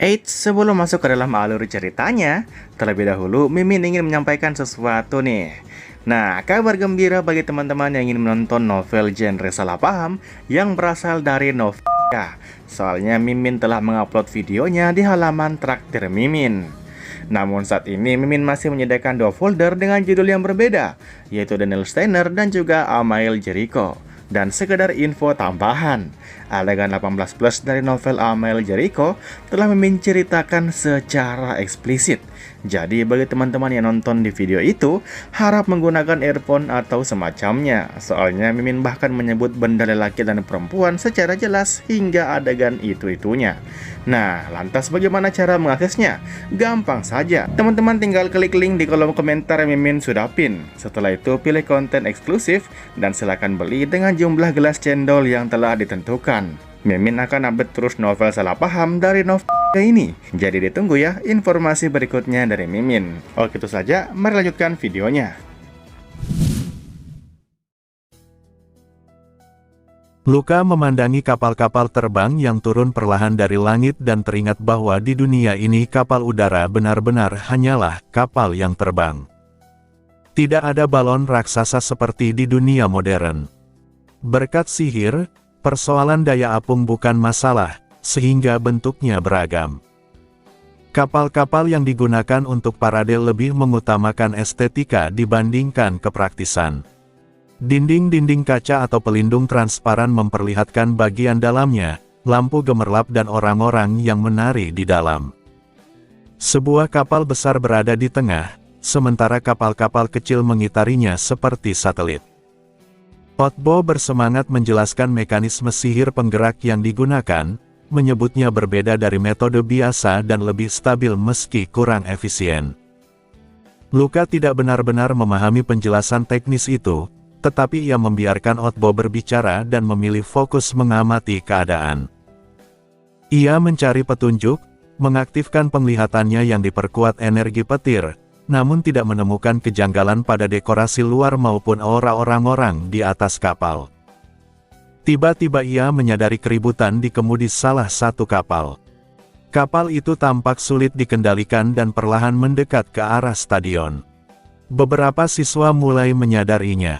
Eits, sebelum masuk ke dalam alur ceritanya, terlebih dahulu Mimin ingin menyampaikan sesuatu nih. Nah, kabar gembira bagi teman-teman yang ingin menonton novel genre salah paham yang berasal dari Novia. Soalnya Mimin telah mengupload videonya di halaman Traktir Mimin. Namun saat ini Mimin masih menyediakan dua folder dengan judul yang berbeda, yaitu Daniel Steiner dan juga Amael Jericho. Dan sekedar info tambahan, adegan 18 plus dari novel Amael Jericho telah Mimin ceritakan secara eksplisit. Jadi bagi teman-teman yang nonton di video itu, harap menggunakan earphone atau semacamnya. Soalnya Mimin bahkan menyebut benda lelaki dan perempuan secara jelas hingga adegan itu-itunya. Nah, lantas bagaimana cara mengaksesnya? Gampang saja, teman-teman tinggal klik link di kolom komentar yang Mimin sudah pin. Setelah itu pilih konten eksklusif dan silakan beli dengan jumlah gelas cendol yang telah ditentukan. Mimin akan update terus novel salah paham dari novel ini. Jadi ditunggu ya informasi berikutnya dari Mimin. Oke, itu saja, mari lanjutkan videonya. Luka memandangi kapal-kapal terbang yang turun perlahan dari langit dan teringat bahwa di dunia ini kapal udara benar-benar hanyalah kapal yang terbang. Tidak ada balon raksasa seperti di dunia modern. Berkat sihir, persoalan daya apung bukan masalah, sehingga bentuknya beragam. Kapal-kapal yang digunakan untuk parade lebih mengutamakan estetika dibandingkan kepraktisan. Dinding-dinding kaca atau pelindung transparan memperlihatkan bagian dalamnya, lampu gemerlap dan orang-orang yang menari di dalam. Sebuah kapal besar berada di tengah, sementara kapal-kapal kecil mengitarinya seperti satelit. Otbo bersemangat menjelaskan mekanisme sihir penggerak yang digunakan, menyebutnya berbeda dari metode biasa dan lebih stabil meski kurang efisien. Luka tidak benar-benar memahami penjelasan teknis itu, tetapi ia membiarkan Otbo berbicara dan memilih fokus mengamati keadaan. Ia mencari petunjuk, mengaktifkan penglihatannya yang diperkuat energi petir, namun tidak menemukan kejanggalan pada dekorasi luar maupun aura orang-orang di atas kapal. Tiba-tiba ia menyadari keributan di kemudi salah satu kapal. Kapal itu tampak sulit dikendalikan dan perlahan mendekat ke arah stadion. Beberapa siswa mulai menyadarinya.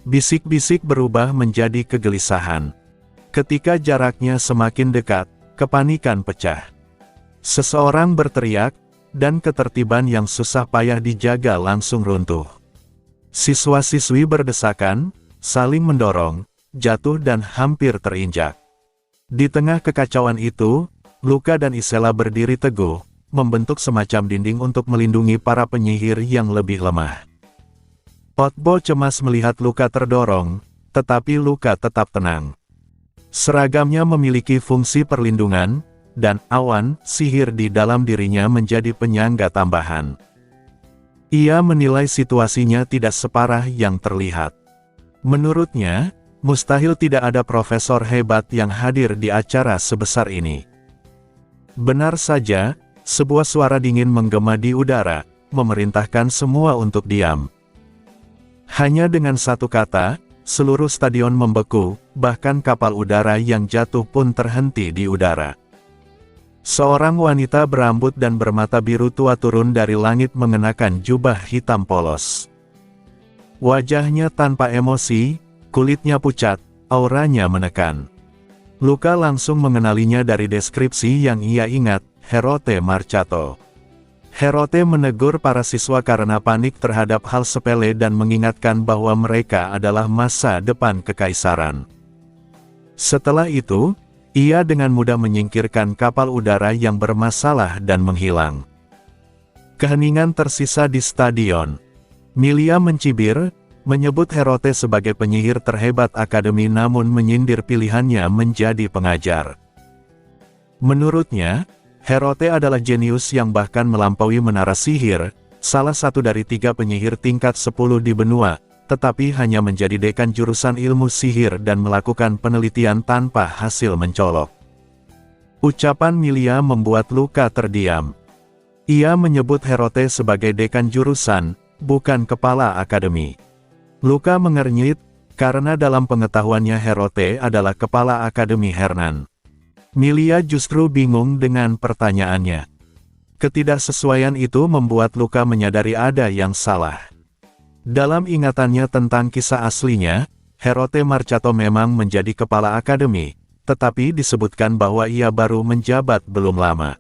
Bisik-bisik berubah menjadi kegelisahan. Ketika jaraknya semakin dekat, kepanikan pecah. Seseorang berteriak, dan ketertiban yang susah payah dijaga langsung runtuh. Siswa-siswi berdesakan, saling mendorong, jatuh dan hampir terinjak. Di tengah kekacauan itu, Luka dan Isela berdiri teguh, membentuk semacam dinding untuk melindungi para penyihir yang lebih lemah. Otbo cemas melihat Luka terdorong, tetapi Luka tetap tenang. Seragamnya memiliki fungsi perlindungan, dan awan sihir di dalam dirinya menjadi penyangga tambahan. Ia menilai situasinya tidak separah yang terlihat. Menurutnya, mustahil tidak ada profesor hebat yang hadir di acara sebesar ini. Benar saja, sebuah suara dingin menggema di udara, memerintahkan semua untuk diam. Hanya dengan satu kata, seluruh stadion membeku, bahkan kapal udara yang jatuh pun terhenti di udara. Seorang wanita berambut dan bermata biru tua turun dari langit mengenakan jubah hitam polos. Wajahnya tanpa emosi, kulitnya pucat, auranya menekan. Luka langsung mengenalinya dari deskripsi yang ia ingat, Herote Marcato. Herote menegur para siswa karena panik terhadap hal sepele dan mengingatkan bahwa mereka adalah masa depan kekaisaran. Setelah itu, ia dengan mudah menyingkirkan kapal udara yang bermasalah dan menghilang. Keheningan tersisa di stadion. Milia mencibir, menyebut Herote sebagai penyihir terhebat akademi namun menyindir pilihannya menjadi pengajar. Menurutnya, Herote adalah jenius yang bahkan melampaui menara sihir, salah satu dari 3 penyihir tingkat 10 di benua, tetapi hanya menjadi dekan jurusan ilmu sihir dan melakukan penelitian tanpa hasil mencolok. Ucapan Milia membuat Luka terdiam. Ia menyebut Herote sebagai dekan jurusan, bukan kepala akademi. Luka mengernyit, karena dalam pengetahuannya Herote adalah kepala akademi Hernan. Milia justru bingung dengan pertanyaannya. Ketidaksesuaian itu membuat Luka menyadari ada yang salah. Dalam ingatannya tentang kisah aslinya, Herote Marcato memang menjadi kepala akademi, tetapi disebutkan bahwa ia baru menjabat belum lama.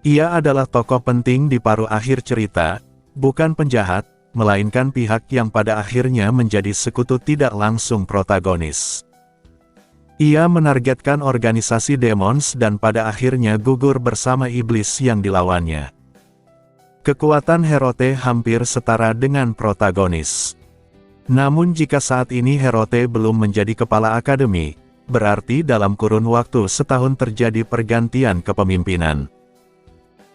Ia adalah tokoh penting di paruh akhir cerita, bukan penjahat, melainkan pihak yang pada akhirnya menjadi sekutu tidak langsung protagonis. Ia menargetkan organisasi Demons dan pada akhirnya gugur bersama iblis yang dilawannya. Kekuatan Herote hampir setara dengan protagonis. Namun jika saat ini Herote belum menjadi kepala akademi, berarti dalam kurun waktu setahun terjadi pergantian kepemimpinan.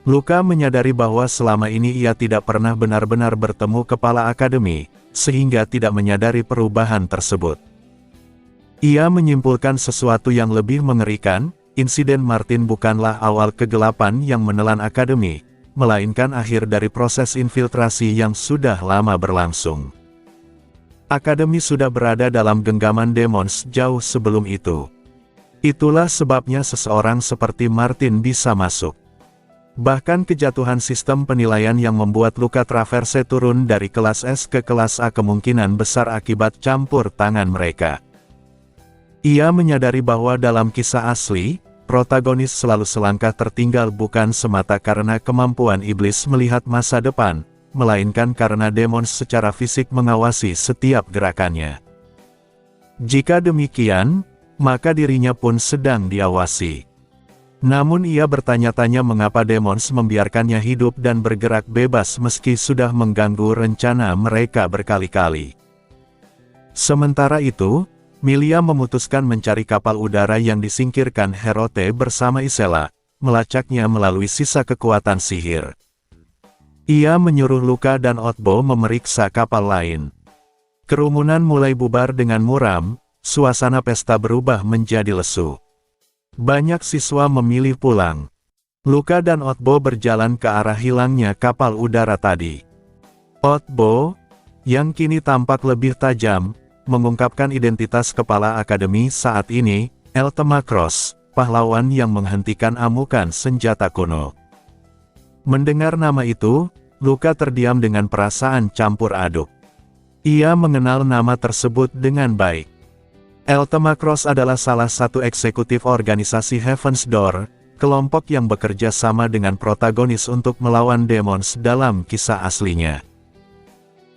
Luka menyadari bahwa selama ini ia tidak pernah benar-benar bertemu kepala akademi, sehingga tidak menyadari perubahan tersebut. Ia menyimpulkan sesuatu yang lebih mengerikan, insiden Martin bukanlah awal kegelapan yang menelan akademi, melainkan akhir dari proses infiltrasi yang sudah lama berlangsung. Akademi sudah berada dalam genggaman Demons jauh sebelum itu. Itulah sebabnya seseorang seperti Martin bisa masuk. Bahkan kejatuhan sistem penilaian yang membuat Luka Traverse turun dari kelas S ke kelas A kemungkinan besar akibat campur tangan mereka. Ia menyadari bahwa dalam kisah asli, protagonis selalu selangkah tertinggal bukan semata karena kemampuan iblis melihat masa depan, melainkan karena Demons secara fisik mengawasi setiap gerakannya. Jika demikian, maka dirinya pun sedang diawasi. Namun ia bertanya-tanya mengapa Demons membiarkannya hidup dan bergerak bebas meski sudah mengganggu rencana mereka berkali-kali. Sementara itu, Milia memutuskan mencari kapal udara yang disingkirkan Herote bersama Isela, melacaknya melalui sisa kekuatan sihir. Ia menyuruh Luka dan Otbo memeriksa kapal lain. Kerumunan mulai bubar dengan muram, suasana pesta berubah menjadi lesu. Banyak siswa memilih pulang. Luka dan Otbo berjalan ke arah hilangnya kapal udara tadi. Otbo, yang kini tampak lebih tajam, mengungkapkan identitas kepala akademi saat ini, Eltemakros, pahlawan yang menghentikan amukan senjata kuno. Mendengar nama itu, Luka terdiam dengan perasaan campur aduk. Ia mengenal nama tersebut dengan baik. Eltemakros adalah salah satu eksekutif organisasi Heaven's Door, kelompok yang bekerja sama dengan protagonis untuk melawan Demons dalam kisah aslinya.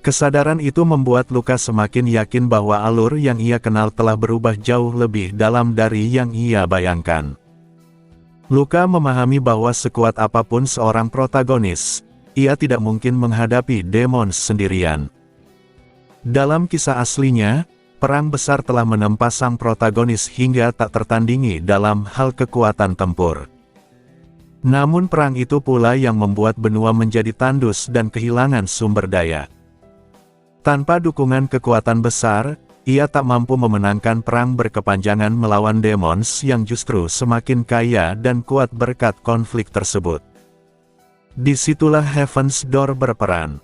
Kesadaran itu membuat Luka semakin yakin bahwa alur yang ia kenal telah berubah jauh lebih dalam dari yang ia bayangkan. Luka memahami bahwa sekuat apapun seorang protagonis, ia tidak mungkin menghadapi Demons sendirian. Dalam kisah aslinya, perang besar telah menempa sang protagonis hingga tak tertandingi dalam hal kekuatan tempur. Namun perang itu pula yang membuat benua menjadi tandus dan kehilangan sumber daya. Tanpa dukungan kekuatan besar, ia tak mampu memenangkan perang berkepanjangan melawan Demons yang justru semakin kaya dan kuat berkat konflik tersebut. Disitulah Heaven's Door berperan.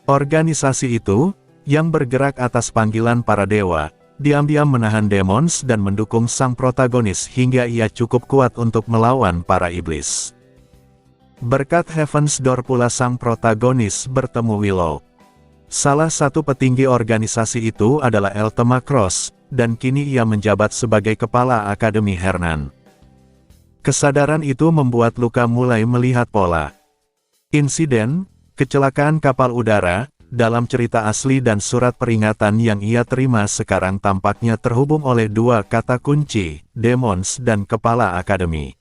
Organisasi itu, yang bergerak atas panggilan para dewa, diam-diam menahan Demons dan mendukung sang protagonis hingga ia cukup kuat untuk melawan para iblis. Berkat Heaven's Door pula sang protagonis bertemu Willow. Salah satu petinggi organisasi itu adalah Eltemakros, dan kini ia menjabat sebagai kepala Akademi Hernan. Kesadaran itu membuat Luka mulai melihat pola. Insiden, kecelakaan kapal udara, dalam cerita asli dan surat peringatan yang ia terima sekarang tampaknya terhubung oleh dua kata kunci, Demons dan kepala Akademi.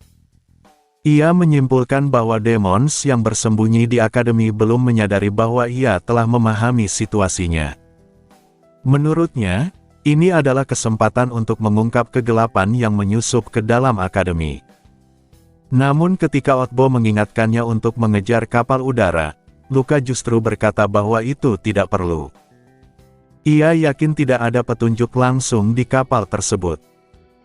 Ia menyimpulkan bahwa Demons yang bersembunyi di akademi belum menyadari bahwa ia telah memahami situasinya. Menurutnya, ini adalah kesempatan untuk mengungkap kegelapan yang menyusup ke dalam akademi. Namun ketika Otbo mengingatkannya untuk mengejar kapal udara, Luka justru berkata bahwa itu tidak perlu. Ia yakin tidak ada petunjuk langsung di kapal tersebut.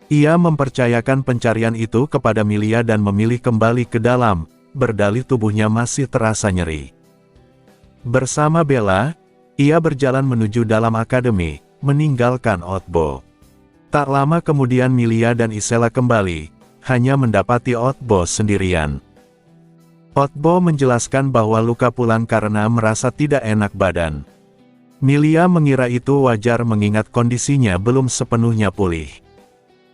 Ia mempercayakan pencarian itu kepada Milia dan memilih kembali ke dalam, berdalih tubuhnya masih terasa nyeri. Bersama Bella, ia berjalan menuju dalam akademi, meninggalkan Otbo. Tak lama kemudian Milia dan Isela kembali, hanya mendapati Otbo sendirian. Otbo menjelaskan bahwa Luka pulang karena merasa tidak enak badan. Milia mengira itu wajar mengingat kondisinya belum sepenuhnya pulih.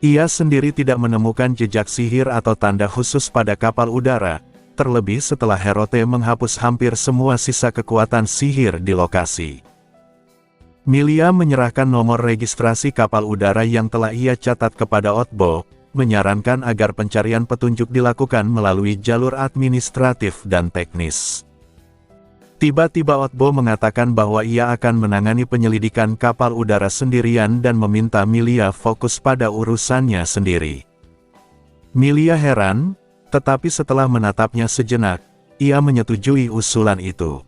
Ia sendiri tidak menemukan jejak sihir atau tanda khusus pada kapal udara, terlebih setelah Herote menghapus hampir semua sisa kekuatan sihir di lokasi. Milia menyerahkan nomor registrasi kapal udara yang telah ia catat kepada Otbo, menyarankan agar pencarian petunjuk dilakukan melalui jalur administratif dan teknis. Tiba-tiba Otbo mengatakan bahwa ia akan menangani penyelidikan kapal udara sendirian dan meminta Milia fokus pada urusannya sendiri. Milia heran, tetapi setelah menatapnya sejenak, ia menyetujui usulan itu.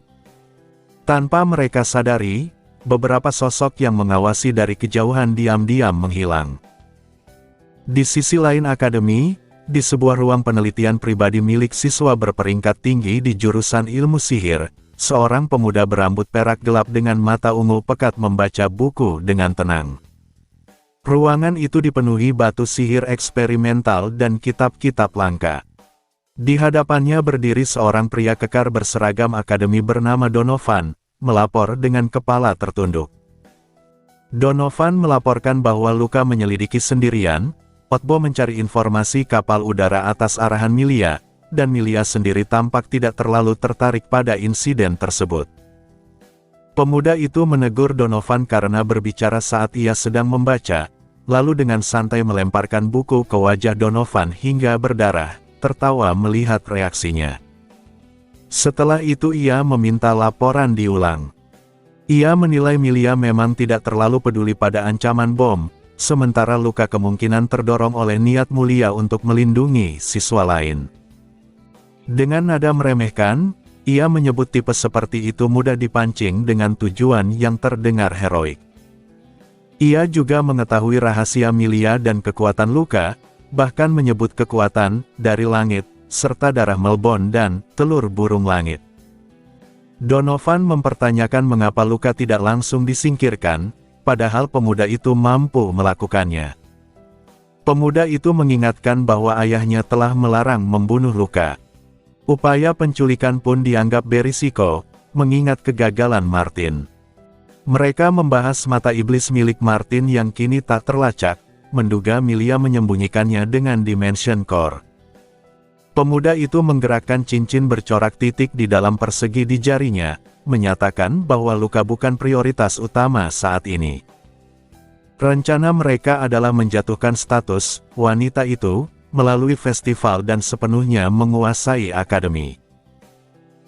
Tanpa mereka sadari, beberapa sosok yang mengawasi dari kejauhan diam-diam menghilang. Di sisi lain akademi, di sebuah ruang penelitian pribadi milik siswa berperingkat tinggi di jurusan ilmu sihir, seorang pemuda berambut perak gelap dengan mata ungu pekat membaca buku dengan tenang. Ruangan itu dipenuhi batu sihir eksperimental dan kitab-kitab langka. Di hadapannya berdiri seorang pria kekar berseragam akademi bernama Donovan, melapor dengan kepala tertunduk. Donovan melaporkan bahwa Luka menyelidiki sendirian. Otbo mencari informasi kapal udara atas arahan Milia, dan Milia sendiri tampak tidak terlalu tertarik pada insiden tersebut. Pemuda itu menegur Donovan karena berbicara saat ia sedang membaca, lalu dengan santai melemparkan buku ke wajah Donovan hingga berdarah, tertawa melihat reaksinya. Setelah itu ia meminta laporan diulang. Ia menilai Milia memang tidak terlalu peduli pada ancaman bom, sementara Luka kemungkinan terdorong oleh niat mulia untuk melindungi siswa lain. Dengan nada meremehkan, ia menyebut tipe seperti itu mudah dipancing dengan tujuan yang terdengar heroik. Ia juga mengetahui rahasia Milia dan kekuatan Luka, bahkan menyebut kekuatan dari langit, serta darah Melbourne dan telur burung langit. Donovan mempertanyakan mengapa Luka tidak langsung disingkirkan, padahal pemuda itu mampu melakukannya. Pemuda itu mengingatkan bahwa ayahnya telah melarang membunuh Luka. Upaya penculikan pun dianggap berisiko, mengingat kegagalan Martin. Mereka membahas mata iblis milik Martin yang kini tak terlacak, menduga Milia menyembunyikannya dengan Dimension Core. Pemuda itu menggerakkan cincin bercorak titik di dalam persegi di jarinya, menyatakan bahwa Luka bukan prioritas utama saat ini. Rencana mereka adalah menjatuhkan status wanita itu melalui festival dan sepenuhnya menguasai akademi.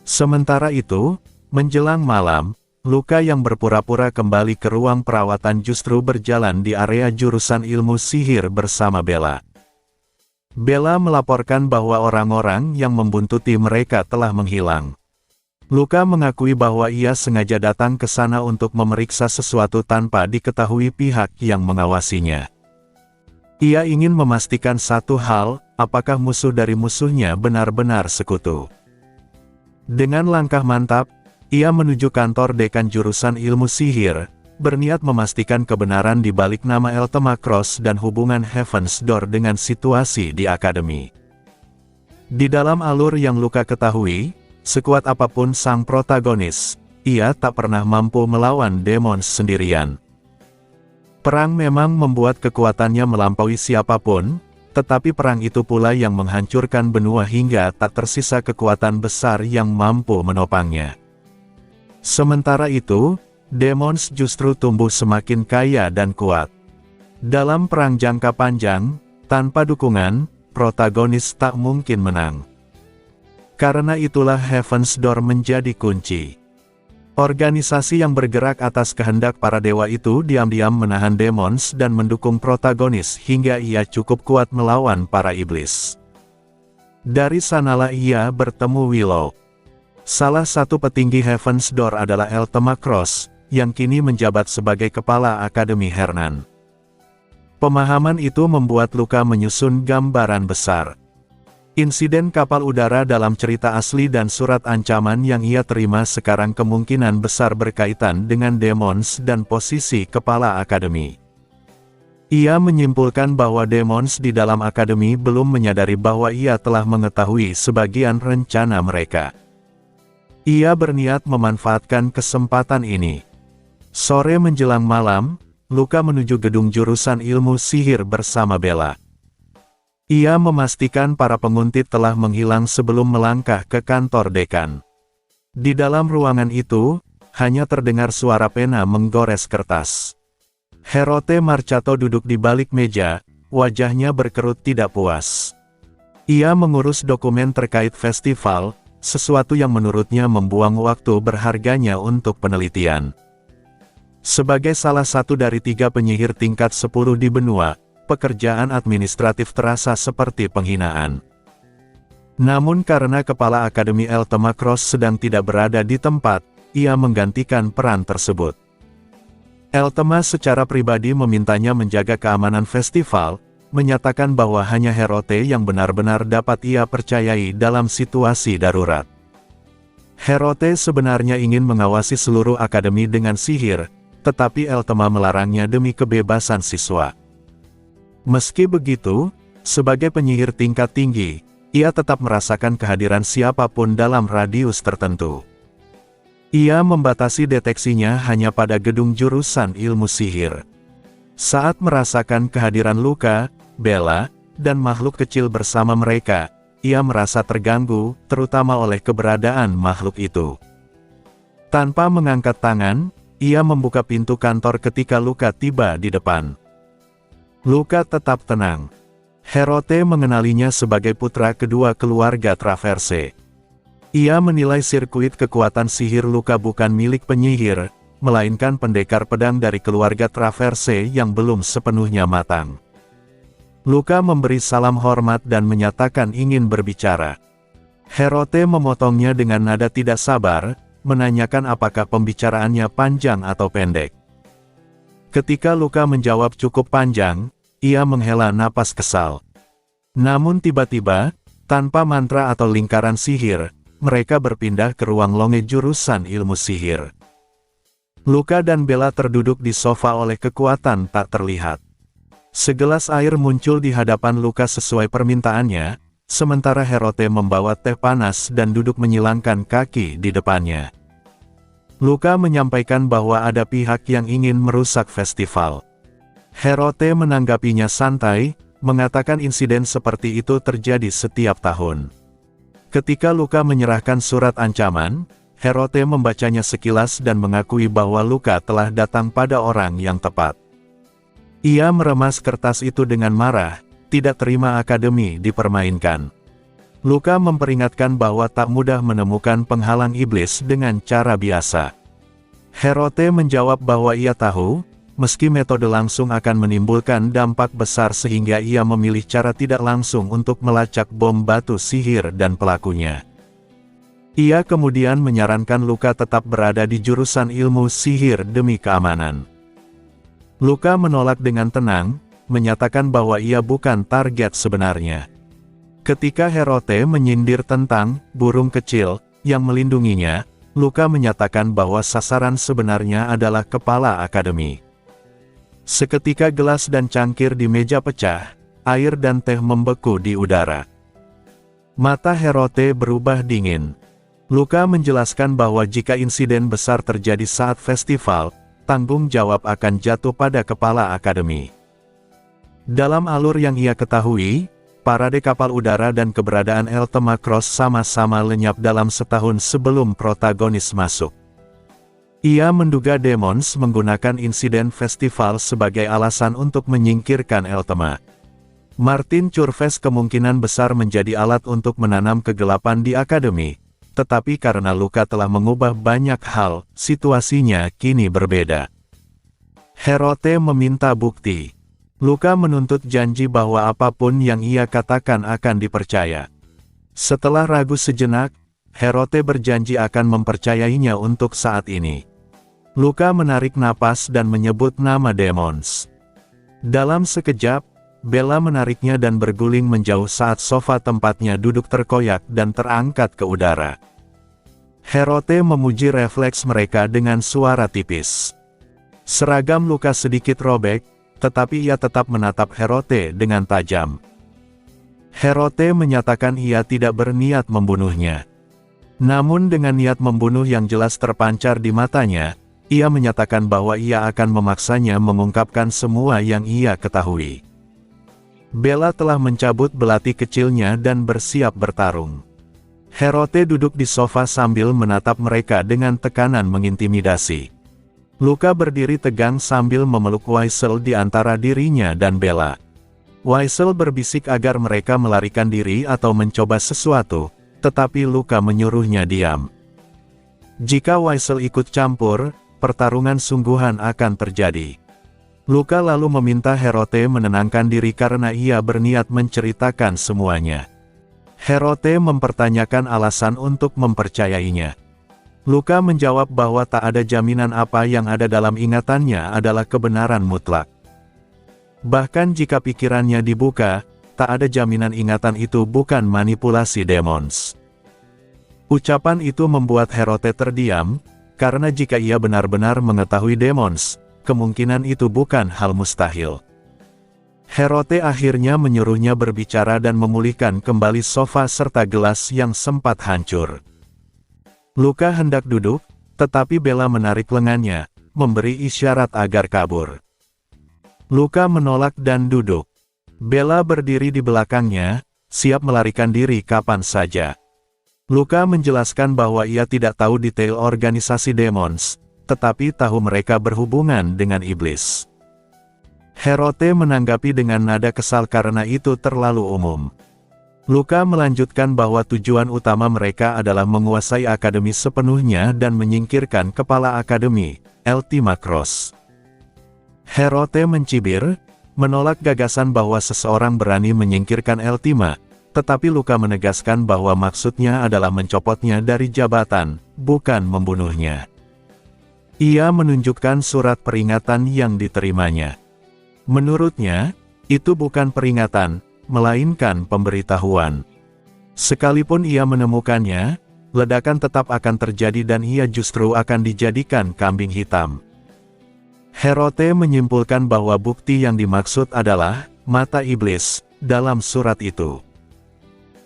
Sementara itu, menjelang malam, Luka yang berpura-pura kembali ke ruang perawatan justru berjalan di area jurusan ilmu sihir bersama Bella. Bella melaporkan bahwa orang-orang yang membuntuti mereka telah menghilang. Luka mengakui bahwa ia sengaja datang ke sana untuk memeriksa sesuatu tanpa diketahui pihak yang mengawasinya. Ia ingin memastikan satu hal, apakah musuh dari musuhnya benar-benar sekutu. Dengan langkah mantap, ia menuju kantor dekan jurusan ilmu sihir, berniat memastikan kebenaran di balik nama Eltema Cross dan hubungan Heaven's Door dengan situasi di akademi. Di dalam alur yang Luka ketahui, sekuat apapun sang protagonis, ia tak pernah mampu melawan Demons sendirian. Perang memang membuat kekuatannya melampaui siapapun, tetapi perang itu pula yang menghancurkan benua hingga tak tersisa kekuatan besar yang mampu menopangnya. Sementara itu, Demons justru tumbuh semakin kaya dan kuat. Dalam perang jangka panjang, tanpa dukungan, protagonis tak mungkin menang. Karena itulah Heaven's Door menjadi kunci. Organisasi yang bergerak atas kehendak para dewa itu diam-diam menahan Demons dan mendukung protagonis hingga ia cukup kuat melawan para iblis. Dari sanalah ia bertemu Willow. Salah satu petinggi Heaven's Door adalah Eltema Cross, yang kini menjabat sebagai kepala Akademi Hernan. Pemahaman itu membuat Luka menyusun gambaran besar. Insiden kapal udara dalam cerita asli dan surat ancaman yang ia terima sekarang kemungkinan besar berkaitan dengan Demons dan posisi kepala akademi. Ia menyimpulkan bahwa Demons di dalam akademi belum menyadari bahwa ia telah mengetahui sebagian rencana mereka. Ia berniat memanfaatkan kesempatan ini. Sore menjelang malam, Luka menuju gedung jurusan ilmu sihir bersama Bella. Ia memastikan para penguntit telah menghilang sebelum melangkah ke kantor dekan. Di dalam ruangan itu, hanya terdengar suara pena menggores kertas. Herote Marcato duduk di balik meja, wajahnya berkerut tidak puas. Ia mengurus dokumen terkait festival, sesuatu yang menurutnya membuang waktu berharganya untuk penelitian. Sebagai salah satu dari 3 penyihir tingkat 10 di benua, pekerjaan administratif terasa seperti penghinaan. Namun karena kepala Akademi Eltema Cross sedang tidak berada di tempat, ia menggantikan peran tersebut. Eltema secara pribadi memintanya menjaga keamanan festival, menyatakan bahwa hanya Herote yang benar-benar dapat ia percayai dalam situasi darurat. Herote sebenarnya ingin mengawasi seluruh akademi dengan sihir, tetapi Eltema melarangnya demi kebebasan siswa. Meski begitu, sebagai penyihir tingkat tinggi, ia tetap merasakan kehadiran siapapun dalam radius tertentu. Ia membatasi deteksinya hanya pada gedung jurusan ilmu sihir. Saat merasakan kehadiran Luka, Bella, dan makhluk kecil bersama mereka, ia merasa terganggu, terutama oleh keberadaan makhluk itu. Tanpa mengangkat tangan, ia membuka pintu kantor ketika Luka tiba di depan. Luka tetap tenang. Herote mengenalinya sebagai putra kedua keluarga Traverse. Ia menilai sirkuit kekuatan sihir Luka bukan milik penyihir, melainkan pendekar pedang dari keluarga Traverse yang belum sepenuhnya matang. Luka memberi salam hormat dan menyatakan ingin berbicara. Herote memotongnya dengan nada tidak sabar, menanyakan apakah pembicaraannya panjang atau pendek. Ketika Luka menjawab cukup panjang, ia menghela napas kesal. Namun tiba-tiba, tanpa mantra atau lingkaran sihir, mereka berpindah ke ruang longe jurusan ilmu sihir. Luka dan Bella terduduk di sofa oleh kekuatan tak terlihat. Segelas air muncul di hadapan Luka sesuai permintaannya, sementara Herote membawa teh panas dan duduk menyilangkan kaki di depannya. Luka menyampaikan bahwa ada pihak yang ingin merusak festival. Herote menanggapinya santai, mengatakan insiden seperti itu terjadi setiap tahun. Ketika Luka menyerahkan surat ancaman, Herote membacanya sekilas dan mengakui bahwa Luka telah datang pada orang yang tepat. Ia meremas kertas itu dengan marah, tidak terima akademi dipermainkan. Luka memperingatkan bahwa tak mudah menemukan penghalang iblis dengan cara biasa. Herote menjawab bahwa ia tahu, meski metode langsung akan menimbulkan dampak besar sehingga ia memilih cara tidak langsung untuk melacak bom batu sihir dan pelakunya. Ia kemudian menyarankan Luka tetap berada di jurusan ilmu sihir demi keamanan. Luka menolak dengan tenang, menyatakan bahwa ia bukan target sebenarnya. Ketika Herote menyindir tentang burung kecil yang melindunginya, Luka menyatakan bahwa sasaran sebenarnya adalah kepala akademi. Seketika gelas dan cangkir di meja pecah, air dan teh membeku di udara. Mata Herote berubah dingin. Luka menjelaskan bahwa jika insiden besar terjadi saat festival, tanggung jawab akan jatuh pada kepala akademi. Dalam alur yang ia ketahui, parade kapal udara dan keberadaan Eltema Cross sama-sama lenyap dalam setahun sebelum protagonis masuk. Ia menduga Demons menggunakan insiden festival sebagai alasan untuk menyingkirkan Eltema. Martin Curves kemungkinan besar menjadi alat untuk menanam kegelapan di akademi, tetapi karena Luka telah mengubah banyak hal, situasinya kini berbeda. Herote meminta bukti. Luka menuntut janji bahwa apapun yang ia katakan akan dipercaya. Setelah ragu sejenak, Herote berjanji akan mempercayainya untuk saat ini. Luka menarik napas dan menyebut nama Demons. Dalam sekejap, Bella menariknya dan berguling menjauh saat sofa tempatnya duduk terkoyak dan terangkat ke udara. Herote memuji refleks mereka dengan suara tipis. Seragam Luka sedikit robek, tetapi ia tetap menatap Herote dengan tajam. Herote menyatakan ia tidak berniat membunuhnya. Namun dengan niat membunuh yang jelas terpancar di matanya, ia menyatakan bahwa ia akan memaksanya mengungkapkan semua yang ia ketahui. Bella telah mencabut belati kecilnya dan bersiap bertarung. Herote duduk di sofa sambil menatap mereka dengan tekanan mengintimidasi. Luka berdiri tegang sambil memeluk Waisel di antara dirinya dan Bella. Waisel berbisik agar mereka melarikan diri atau mencoba sesuatu, tetapi Luka menyuruhnya diam. Jika Waisel ikut campur, pertarungan sungguhan akan terjadi. Luka lalu meminta Herote menenangkan diri karena ia berniat menceritakan semuanya. Herote mempertanyakan alasan untuk mempercayainya. Luka menjawab bahwa tak ada jaminan apa yang ada dalam ingatannya adalah kebenaran mutlak. Bahkan jika pikirannya dibuka, tak ada jaminan ingatan itu bukan manipulasi demons. Ucapan itu membuat Herote terdiam, karena jika ia benar-benar mengetahui demons, kemungkinan itu bukan hal mustahil. Herote akhirnya menyuruhnya berbicara dan memulihkan kembali sofa serta gelas yang sempat hancur. Luka hendak duduk, tetapi Bella menarik lengannya, memberi isyarat agar kabur. Luka menolak dan duduk. Bella berdiri di belakangnya, siap melarikan diri kapan saja. Luka menjelaskan bahwa ia tidak tahu detail organisasi demons, tetapi tahu mereka berhubungan dengan iblis. Herote menanggapi dengan nada kesal karena itu terlalu umum. Luka melanjutkan bahwa tujuan utama mereka adalah menguasai akademi sepenuhnya dan menyingkirkan kepala akademi, Eltima Cross. Herote mencibir, menolak gagasan bahwa seseorang berani menyingkirkan Eltima, tetapi Luka menegaskan bahwa maksudnya adalah mencopotnya dari jabatan, bukan membunuhnya. Ia menunjukkan surat peringatan yang diterimanya. Menurutnya, itu bukan peringatan, melainkan pemberitahuan. Sekalipun ia menemukannya, ledakan tetap akan terjadi dan ia justru akan dijadikan kambing hitam. Herote menyimpulkan bahwa bukti yang dimaksud adalah mata iblis dalam surat itu.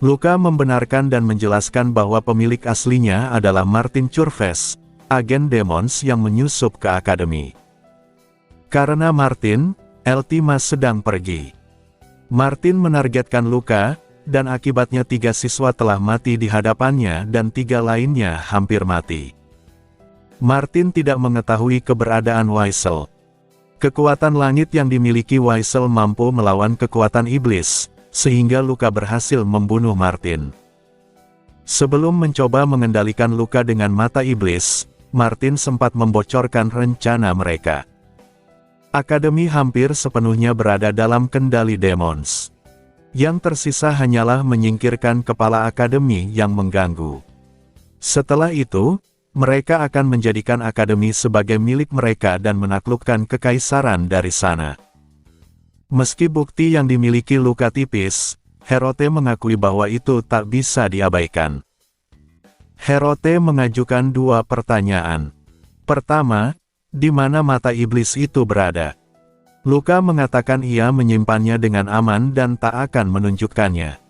Luka membenarkan dan menjelaskan bahwa pemilik aslinya adalah Martin Curves, agen demons yang menyusup ke akademi. Karena Martin, Eltima sedang pergi. Martin menargetkan Luka, dan akibatnya 3 siswa telah mati di hadapannya dan 3 lainnya hampir mati. Martin tidak mengetahui keberadaan Waisel. Kekuatan langit yang dimiliki Waisel mampu melawan kekuatan iblis, sehingga Luka berhasil membunuh Martin. Sebelum mencoba mengendalikan Luka dengan mata iblis, Martin sempat membocorkan rencana mereka. Akademi hampir sepenuhnya berada dalam kendali demons. Yang tersisa hanyalah menyingkirkan kepala akademi yang mengganggu. Setelah itu, mereka akan menjadikan akademi sebagai milik mereka dan menaklukkan kekaisaran dari sana. Meski bukti yang dimiliki Luka tipis, Herote mengakui bahwa itu tak bisa diabaikan. Herote mengajukan 2 pertanyaan. Pertama, di mana mata iblis itu berada? Luka mengatakan ia menyimpannya dengan aman dan tak akan menunjukkannya.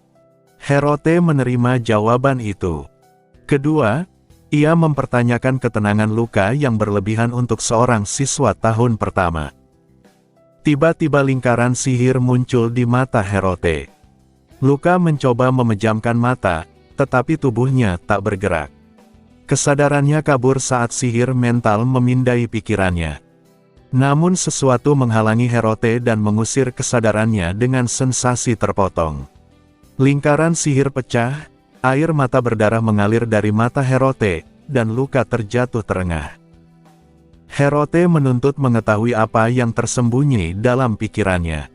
Herote menerima jawaban itu. Kedua, ia mempertanyakan ketenangan Luka yang berlebihan untuk seorang siswa tahun pertama. Tiba-tiba lingkaran sihir muncul di mata Herote. Luka mencoba memejamkan mata, tetapi tubuhnya tak bergerak. Kesadarannya kabur saat sihir mental memindai pikirannya. Namun sesuatu menghalangi Herote dan mengusir kesadarannya dengan sensasi terpotong. Lingkaran sihir pecah, air mata berdarah mengalir dari mata Herote, dan Luka terjatuh terengah. Herote menuntut mengetahui apa yang tersembunyi dalam pikirannya.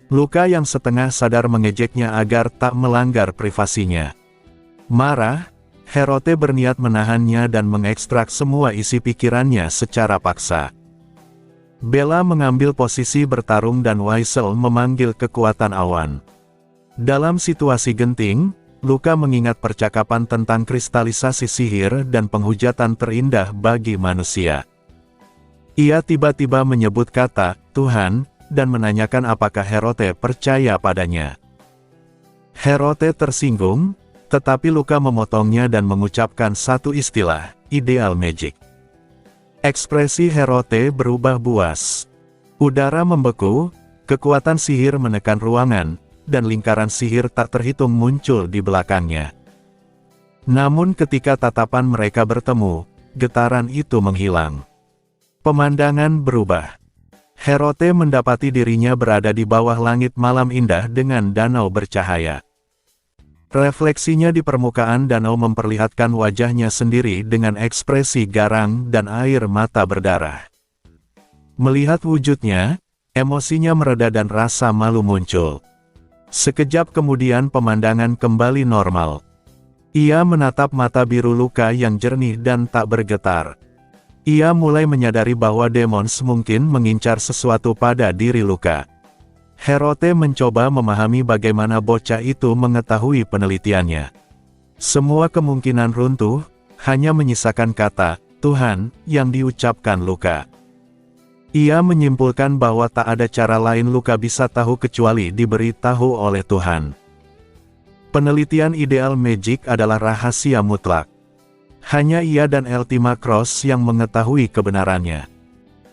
Luka yang setengah sadar mengejeknya agar tak melanggar privasinya. Marah, Herote berniat menahannya dan mengekstrak semua isi pikirannya secara paksa. Bella mengambil posisi bertarung dan Waisel memanggil kekuatan awan. Dalam situasi genting, Luka mengingat percakapan tentang kristalisasi sihir dan penghujatan terindah bagi manusia. Ia tiba-tiba menyebut kata, Tuhan, dan menanyakan apakah Herote percaya padanya. Herote tersinggung, tetapi Luka memotongnya dan mengucapkan satu istilah, ideal magic. Ekspresi Herote berubah buas. Udara membeku, kekuatan sihir menekan ruangan, dan lingkaran sihir tak terhitung muncul di belakangnya. Namun ketika tatapan mereka bertemu, getaran itu menghilang. Pemandangan berubah. Herote mendapati dirinya berada di bawah langit malam indah dengan danau bercahaya. Refleksinya di permukaan danau memperlihatkan wajahnya sendiri dengan ekspresi garang dan air mata berdarah. Melihat wujudnya, emosinya mereda dan rasa malu muncul. Sekejap kemudian pemandangan kembali normal. Ia menatap mata biru Luka yang jernih dan tak bergetar. Ia mulai menyadari bahwa demons mungkin mengincar sesuatu pada diri Luka. Herote mencoba memahami bagaimana bocah itu mengetahui penelitiannya. Semua kemungkinan runtuh, hanya menyisakan kata, Tuhan, yang diucapkan Luka. Ia menyimpulkan bahwa tak ada cara lain Luka bisa tahu kecuali diberitahu oleh Tuhan. Penelitian ideal magic adalah rahasia mutlak. Hanya ia dan Ultima Cross yang mengetahui kebenarannya.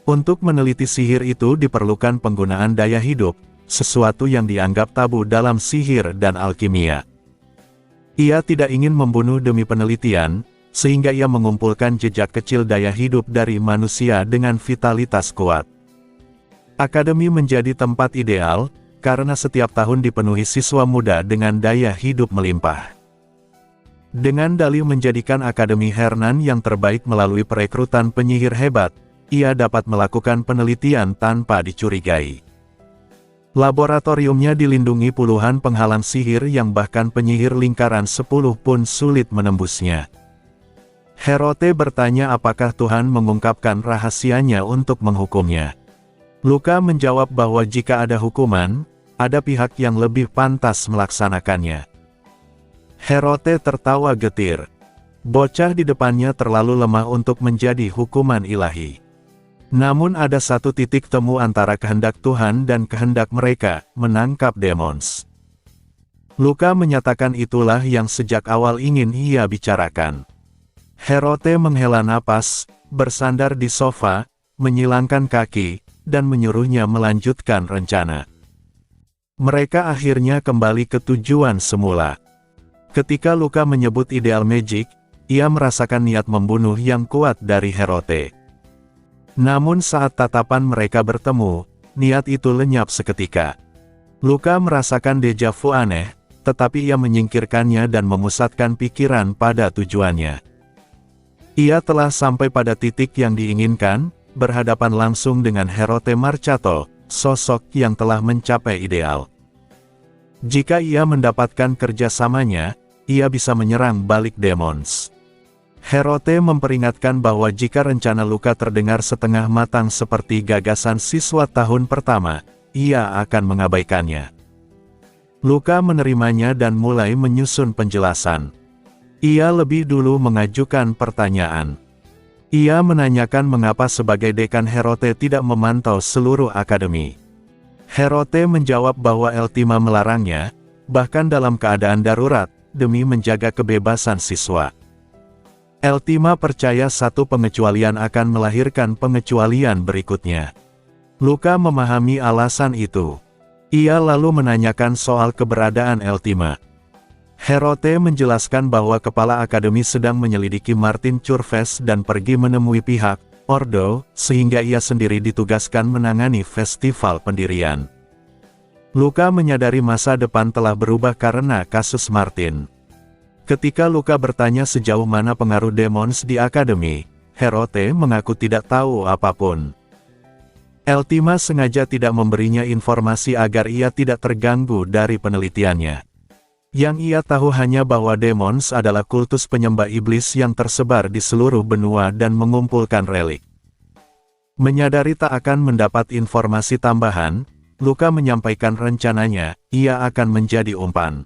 Untuk meneliti sihir itu diperlukan penggunaan daya hidup, sesuatu yang dianggap tabu dalam sihir dan alkimia. Ia tidak ingin membunuh demi penelitian, sehingga ia mengumpulkan jejak kecil daya hidup dari manusia dengan vitalitas kuat. Akademi menjadi tempat ideal, karena setiap tahun dipenuhi siswa muda dengan daya hidup melimpah. Dengan dalih menjadikan Akademi Hernan yang terbaik melalui perekrutan penyihir hebat, ia dapat melakukan penelitian tanpa dicurigai. Laboratoriumnya dilindungi puluhan penghalang sihir yang bahkan penyihir lingkaran 10 pun sulit menembusnya. Herote bertanya apakah Tuhan mengungkapkan rahasianya untuk menghukumnya. Luka menjawab bahwa jika ada hukuman, ada pihak yang lebih pantas melaksanakannya. Herote tertawa getir. Bocah di depannya terlalu lemah untuk menjadi hukuman ilahi. Namun ada satu titik temu antara kehendak Tuhan dan kehendak mereka, menangkap demons. Luka menyatakan itulah yang sejak awal ingin ia bicarakan. Herote menghela napas, bersandar di sofa, menyilangkan kaki, dan menyuruhnya melanjutkan rencana. Mereka akhirnya kembali ke tujuan semula. Ketika Luka menyebut ideal magic, ia merasakan niat membunuh yang kuat dari Herote. Namun saat tatapan mereka bertemu, niat itu lenyap seketika. Luka merasakan deja vu aneh, tetapi ia menyingkirkannya dan memusatkan pikiran pada tujuannya. Ia telah sampai pada titik yang diinginkan, berhadapan langsung dengan Herote Marcato, sosok yang telah mencapai ideal. Jika ia mendapatkan kerjasamanya, ia bisa menyerang balik demons. Herote memperingatkan bahwa jika rencana Luka terdengar setengah matang seperti gagasan siswa tahun pertama, ia akan mengabaikannya. Luka menerimanya dan mulai menyusun penjelasan. Ia lebih dulu mengajukan pertanyaan. Ia menanyakan mengapa sebagai dekan Herote tidak memantau seluruh akademi. Herote menjawab bahwa Ultima melarangnya, bahkan dalam keadaan darurat, demi menjaga kebebasan siswa. Ultima percaya satu pengecualian akan melahirkan pengecualian berikutnya. Luka memahami alasan itu. Ia lalu menanyakan soal keberadaan Ultima. Herote menjelaskan bahwa kepala akademi sedang menyelidiki Martin Curves dan pergi menemui pihak Ordo, sehingga ia sendiri ditugaskan menangani festival pendirian. Luka menyadari masa depan telah berubah karena kasus Martin. Ketika Luka bertanya sejauh mana pengaruh demons di akademi, Herote mengaku tidak tahu apapun. Ultima sengaja tidak memberinya informasi agar ia tidak terganggu dari penelitiannya. Yang ia tahu hanya bahwa demons adalah kultus penyembah iblis yang tersebar di seluruh benua dan mengumpulkan relik. Menyadari tak akan mendapat informasi tambahan, Luka menyampaikan rencananya, ia akan menjadi umpan.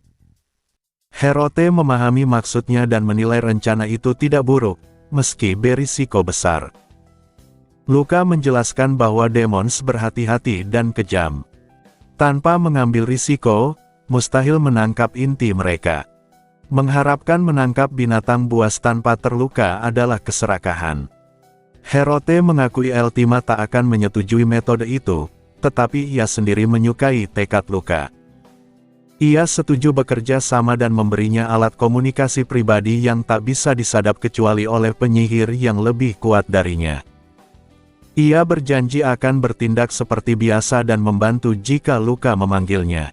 Herote memahami maksudnya dan menilai rencana itu tidak buruk, meski berisiko besar. Luka menjelaskan bahwa demons berhati-hati dan kejam. Tanpa mengambil risiko, mustahil menangkap inti mereka. Mengharapkan menangkap binatang buas tanpa terluka adalah keserakahan. Herote mengakui Eltima tak akan menyetujui metode itu, tetapi ia sendiri menyukai tekad Luka. Ia setuju bekerja sama dan memberinya alat komunikasi pribadi yang tak bisa disadap kecuali oleh penyihir yang lebih kuat darinya. Ia berjanji akan bertindak seperti biasa dan membantu jika Luka memanggilnya.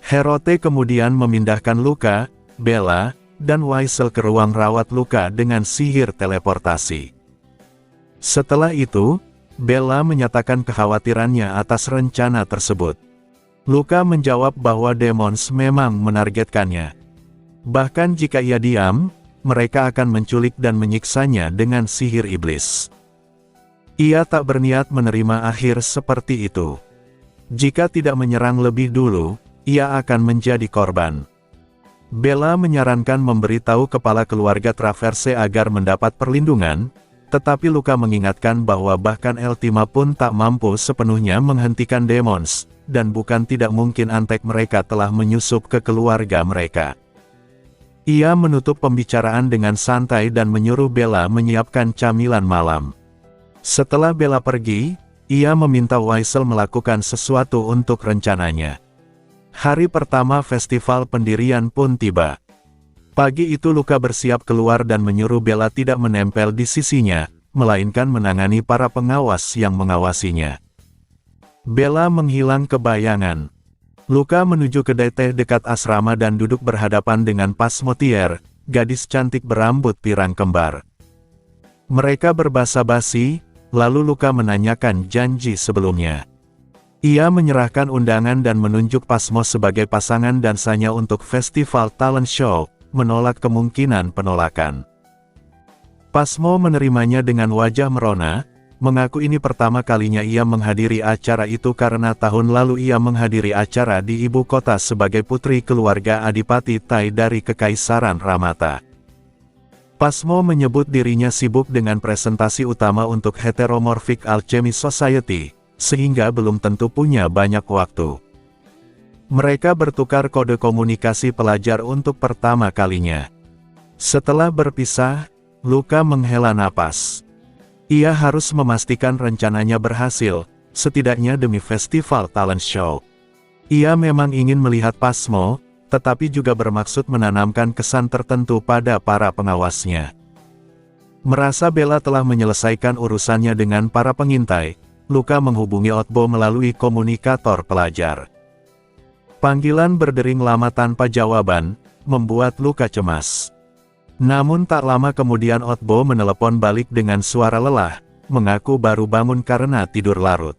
Herote kemudian memindahkan Luka, Bella, dan Waisel ke ruang rawat Luka dengan sihir teleportasi. Setelah itu, Bella menyatakan kekhawatirannya atas rencana tersebut. Luka menjawab bahwa demons memang menargetkannya. Bahkan jika ia diam, mereka akan menculik dan menyiksanya dengan sihir iblis. Ia tak berniat menerima akhir seperti itu. Jika tidak menyerang lebih dulu, ia akan menjadi korban. Bella menyarankan memberitahu kepala keluarga Traverse agar mendapat perlindungan, tetapi Luka mengingatkan bahwa bahkan Eltima pun tak mampu sepenuhnya menghentikan demons, dan bukan tidak mungkin antek mereka telah menyusup ke keluarga mereka. Ia menutup pembicaraan dengan santai dan menyuruh Bella menyiapkan camilan malam. Setelah Bella pergi, ia meminta Waisel melakukan sesuatu untuk rencananya. Hari pertama festival pendirian pun tiba. Pagi itu Luka bersiap keluar dan menyuruh Bella tidak menempel di sisinya, melainkan menangani para pengawas yang mengawasinya. Bella menghilang ke bayangan. Luka menuju kedai teh dekat asrama dan duduk berhadapan dengan Pasmotier, gadis cantik berambut pirang kembar. Mereka berbasa-basi, lalu Luka menanyakan janji sebelumnya. Ia menyerahkan undangan dan menunjuk Pasmo sebagai pasangan dansanya untuk festival talent show, menolak kemungkinan penolakan. Pasmo menerimanya dengan wajah merona, mengaku ini pertama kalinya ia menghadiri acara itu karena tahun lalu ia menghadiri acara di ibu kota sebagai putri keluarga Adipati Tai dari Kekaisaran Ramata. Pasmo menyebut dirinya sibuk dengan presentasi utama untuk Heteromorphic Alchemy Society, sehingga belum tentu punya banyak waktu. Mereka bertukar kode komunikasi pelajar untuk pertama kalinya. Setelah berpisah, Luka menghela napas. Ia harus memastikan rencananya berhasil, setidaknya demi festival talent show. Ia memang ingin melihat Pasmo, tetapi juga bermaksud menanamkan kesan tertentu pada para pengawasnya. Merasa Bella telah menyelesaikan urusannya dengan para pengintai, Luka menghubungi Otbo melalui komunikator pelajar. Panggilan berdering lama tanpa jawaban, membuat Luka cemas. Namun tak lama kemudian Otbo menelepon balik dengan suara lelah, mengaku baru bangun karena tidur larut.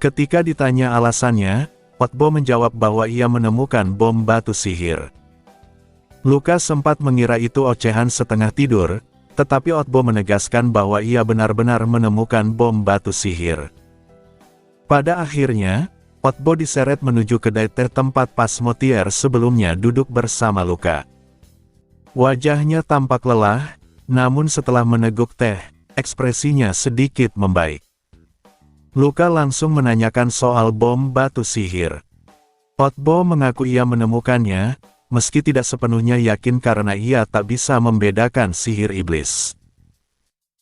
Ketika ditanya alasannya, Otbo menjawab bahwa ia menemukan bom batu sihir. Luka sempat mengira itu ocehan setengah tidur, tetapi Otbo menegaskan bahwa ia benar-benar menemukan bom batu sihir. Pada akhirnya, Otbo diseret menuju kedai teh tempat Pasmotier sebelumnya duduk bersama Luka. Wajahnya tampak lelah, namun setelah meneguk teh, ekspresinya sedikit membaik. Luka langsung menanyakan soal bom batu sihir. Otbo mengaku ia menemukannya, meski tidak sepenuhnya yakin karena ia tak bisa membedakan sihir iblis.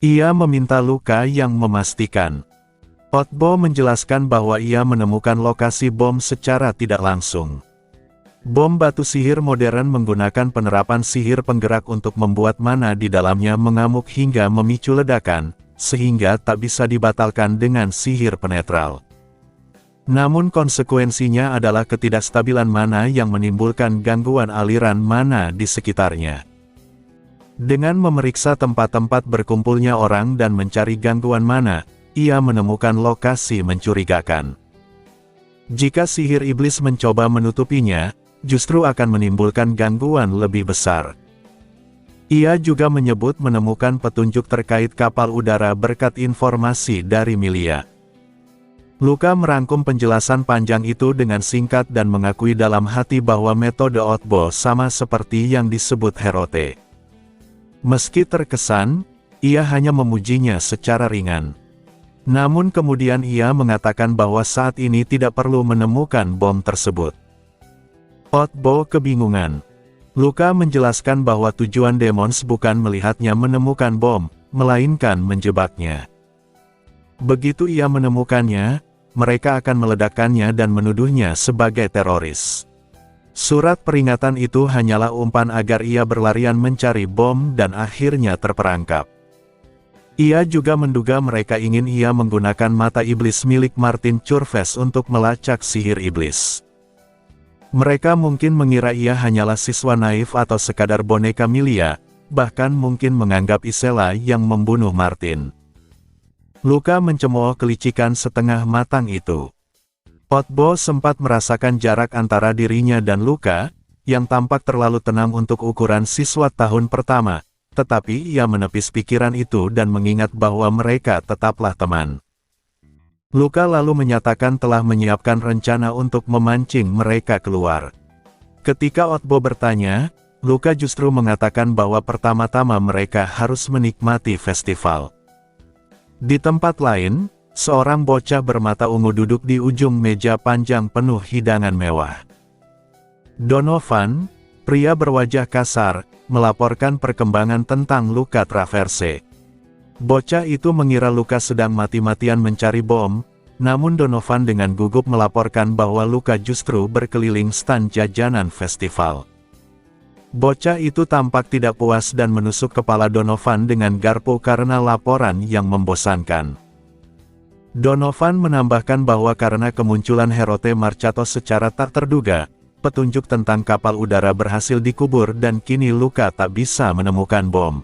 Ia meminta Luka yang memastikan. Otbo menjelaskan bahwa ia menemukan lokasi bom secara tidak langsung. Bom batu sihir modern menggunakan penerapan sihir penggerak untuk membuat mana di dalamnya mengamuk hingga memicu ledakan, sehingga tak bisa dibatalkan dengan sihir penetral. Namun konsekuensinya adalah ketidakstabilan mana yang menimbulkan gangguan aliran mana di sekitarnya. Dengan memeriksa tempat-tempat berkumpulnya orang dan mencari gangguan mana, ia menemukan lokasi mencurigakan. Jika sihir iblis mencoba menutupinya, justru akan menimbulkan gangguan lebih besar. Ia juga menyebut menemukan petunjuk terkait kapal udara berkat informasi dari Milia. Luka merangkum penjelasan panjang itu dengan singkat dan mengakui dalam hati bahwa metode Otbo sama seperti yang disebut Herote. Meski terkesan, ia hanya memujinya secara ringan. Namun kemudian ia mengatakan bahwa saat ini tidak perlu menemukan bom tersebut. Otbo kebingungan. Luka menjelaskan bahwa tujuan Demons bukan melihatnya menemukan bom, melainkan menjebaknya. Begitu ia menemukannya, mereka akan meledakkannya dan menuduhnya sebagai teroris. Surat peringatan itu hanyalah umpan agar ia berlarian mencari bom dan akhirnya terperangkap. Ia juga menduga mereka ingin ia menggunakan mata iblis milik Martin Curves untuk melacak sihir iblis. Mereka mungkin mengira ia hanyalah siswa naif atau sekadar boneka Milia, bahkan mungkin menganggap Isela yang membunuh Martin. Luka mencemooh kelicikan setengah matang itu. Otbo sempat merasakan jarak antara dirinya dan Luka, yang tampak terlalu tenang untuk ukuran siswa tahun pertama. Tetapi ia menepis pikiran itu dan mengingat bahwa mereka tetaplah teman. Luka lalu menyatakan telah menyiapkan rencana untuk memancing mereka keluar. Ketika Otbo bertanya, Luka justru mengatakan bahwa pertama-tama mereka harus menikmati festival. Di tempat lain, seorang bocah bermata ungu duduk di ujung meja panjang penuh hidangan mewah. Donovan, pria berwajah kasar, melaporkan perkembangan tentang Luka Traverse. Bocah itu mengira Luka sedang mati-matian mencari bom, namun Donovan dengan gugup melaporkan bahwa Luka justru berkeliling stan jajanan festival. Bocah itu tampak tidak puas dan menusuk kepala Donovan dengan garpu karena laporan yang membosankan. Donovan menambahkan bahwa karena kemunculan Herote Marcato secara tak terduga, petunjuk tentang kapal udara berhasil dikubur dan kini Luka tak bisa menemukan bom.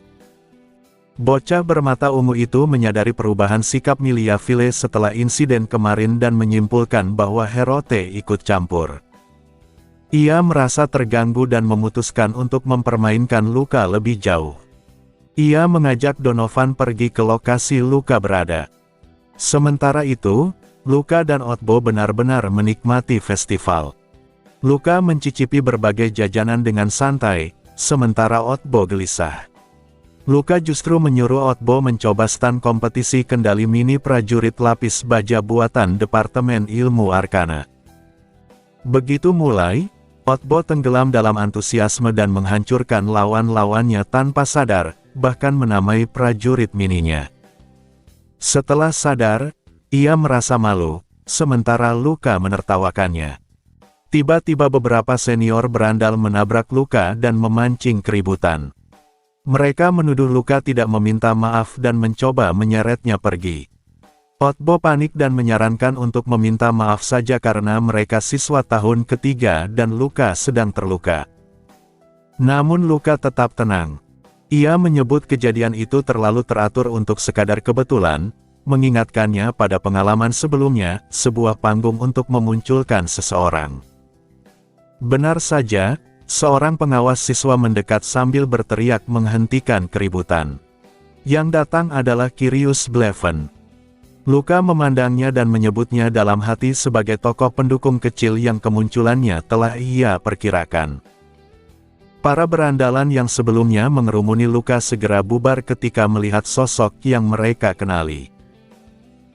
Bocah bermata ungu itu menyadari perubahan sikap Milia Ville setelah insiden kemarin dan menyimpulkan bahwa Herote ikut campur. Ia merasa terganggu dan memutuskan untuk mempermainkan Luka lebih jauh. Ia mengajak Donovan pergi ke lokasi Luka berada. Sementara itu, Luka dan Otbo benar-benar menikmati festival. Luka mencicipi berbagai jajanan dengan santai, sementara Otbo gelisah. Luka justru menyuruh Otbo mencoba stan kompetisi kendali mini prajurit lapis baja buatan Departemen Ilmu Arkana. Begitu mulai, Otbo tenggelam dalam antusiasme dan menghancurkan lawan-lawannya tanpa sadar, bahkan menamai prajurit mininya. Setelah sadar, ia merasa malu, sementara Luka menertawakannya. Tiba-tiba beberapa senior berandal menabrak Luka dan memancing keributan. Mereka menuduh Luka tidak meminta maaf dan mencoba menyeretnya pergi. Otbo panik dan menyarankan untuk meminta maaf saja karena mereka siswa tahun ketiga dan Luka sedang terluka. Namun Luka tetap tenang. Ia menyebut kejadian itu terlalu teratur untuk sekadar kebetulan, mengingatkannya pada pengalaman sebelumnya, sebuah panggung untuk memunculkan seseorang. Benar saja, seorang pengawas siswa mendekat sambil berteriak menghentikan keributan. Yang datang adalah Kyrios Bleven. Luka memandangnya dan menyebutnya dalam hati sebagai tokoh pendukung kecil yang kemunculannya telah ia perkirakan. Para berandalan yang sebelumnya mengerumuni Luka segera bubar ketika melihat sosok yang mereka kenali.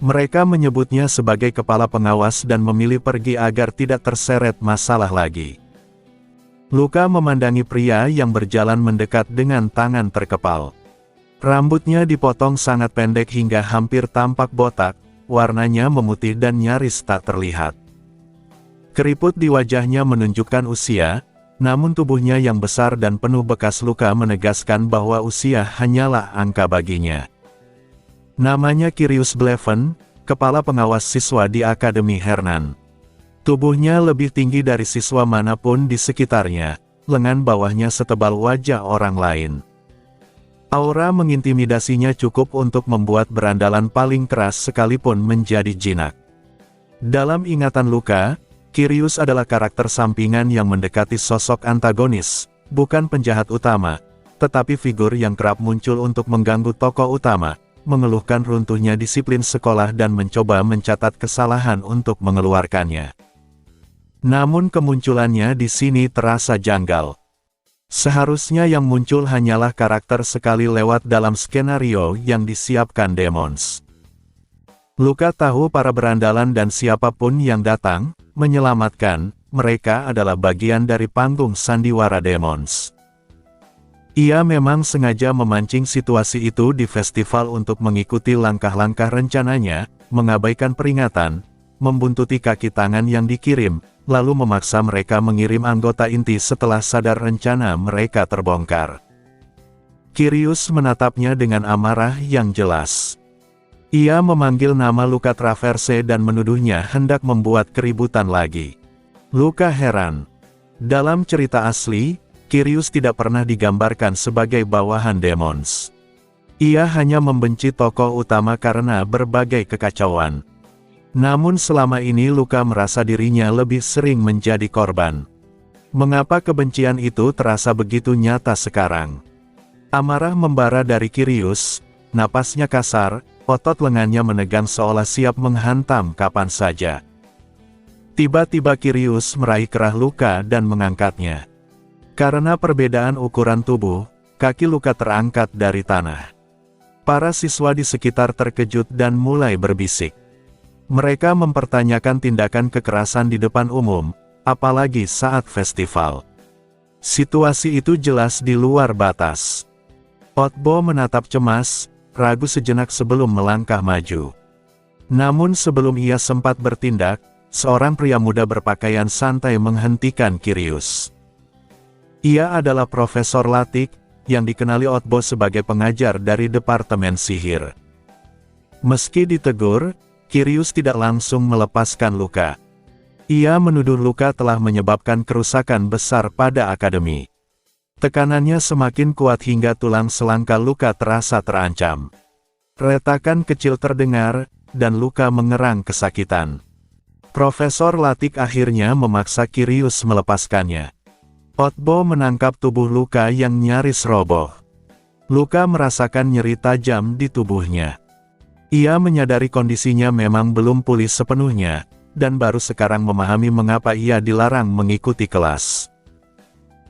Mereka menyebutnya sebagai kepala pengawas dan memilih pergi agar tidak terseret masalah lagi. Luka memandangi pria yang berjalan mendekat dengan tangan terkepal. Rambutnya dipotong sangat pendek hingga hampir tampak botak, warnanya memutih dan nyaris tak terlihat. Keriput di wajahnya menunjukkan usia, namun tubuhnya yang besar dan penuh bekas luka menegaskan bahwa usia hanyalah angka baginya. Namanya Kyrios Bleven, kepala pengawas siswa di Akademi Hernan. Tubuhnya lebih tinggi dari siswa manapun di sekitarnya, lengan bawahnya setebal wajah orang lain. Aura mengintimidasinya cukup untuk membuat berandalan paling keras sekalipun menjadi jinak. Dalam ingatan Luka, Kyrios adalah karakter sampingan yang mendekati sosok antagonis, bukan penjahat utama, tetapi figur yang kerap muncul untuk mengganggu tokoh utama, mengeluhkan runtuhnya disiplin sekolah dan mencoba mencatat kesalahan untuk mengeluarkannya. Namun kemunculannya di sini terasa janggal. Seharusnya yang muncul hanyalah karakter sekali lewat dalam skenario yang disiapkan Demons. Luka tahu para berandalan dan siapapun yang datang, menyelamatkan, mereka adalah bagian dari panggung sandiwara Demons. Ia memang sengaja memancing situasi itu di festival untuk mengikuti langkah-langkah rencananya, mengabaikan peringatan, membuntuti kaki tangan yang dikirim, lalu memaksa mereka mengirim anggota inti setelah sadar rencana mereka terbongkar. Kyrios menatapnya dengan amarah yang jelas. Ia memanggil nama Luka Traverse dan menuduhnya hendak membuat keributan lagi. Luka heran. Dalam cerita asli, Kyrios tidak pernah digambarkan sebagai bawahan Demons. Ia hanya membenci tokoh utama karena berbagai kekacauan. Namun selama ini Luka merasa dirinya lebih sering menjadi korban. Mengapa kebencian itu terasa begitu nyata sekarang? Amarah membara dari Kyrios, napasnya kasar, otot lengannya menegang seolah siap menghantam kapan saja. Tiba-tiba Kyrios meraih kerah Luka dan mengangkatnya. Karena perbedaan ukuran tubuh, kaki Luka terangkat dari tanah. Para siswa di sekitar terkejut dan mulai berbisik. Mereka mempertanyakan tindakan kekerasan di depan umum, apalagi saat festival. Situasi itu jelas di luar batas. Otbo menatap cemas, ragu sejenak sebelum melangkah maju. Namun sebelum ia sempat bertindak, seorang pria muda berpakaian santai menghentikan Kyrios. Ia adalah Profesor Latik, yang dikenali Otbo sebagai pengajar dari Departemen Sihir. Meski ditegur, Kyrios tidak langsung melepaskan Luka. Ia menuduh Luka telah menyebabkan kerusakan besar pada akademi. Tekanannya semakin kuat hingga tulang selangkah Luka terasa terancam. Retakan kecil terdengar, dan Luka mengerang kesakitan. Profesor Latik akhirnya memaksa Kyrios melepaskannya. Otbo menangkap tubuh Luka yang nyaris roboh. Luka merasakan nyeri tajam di tubuhnya. Ia menyadari kondisinya memang belum pulih sepenuhnya, dan baru sekarang memahami mengapa ia dilarang mengikuti kelas.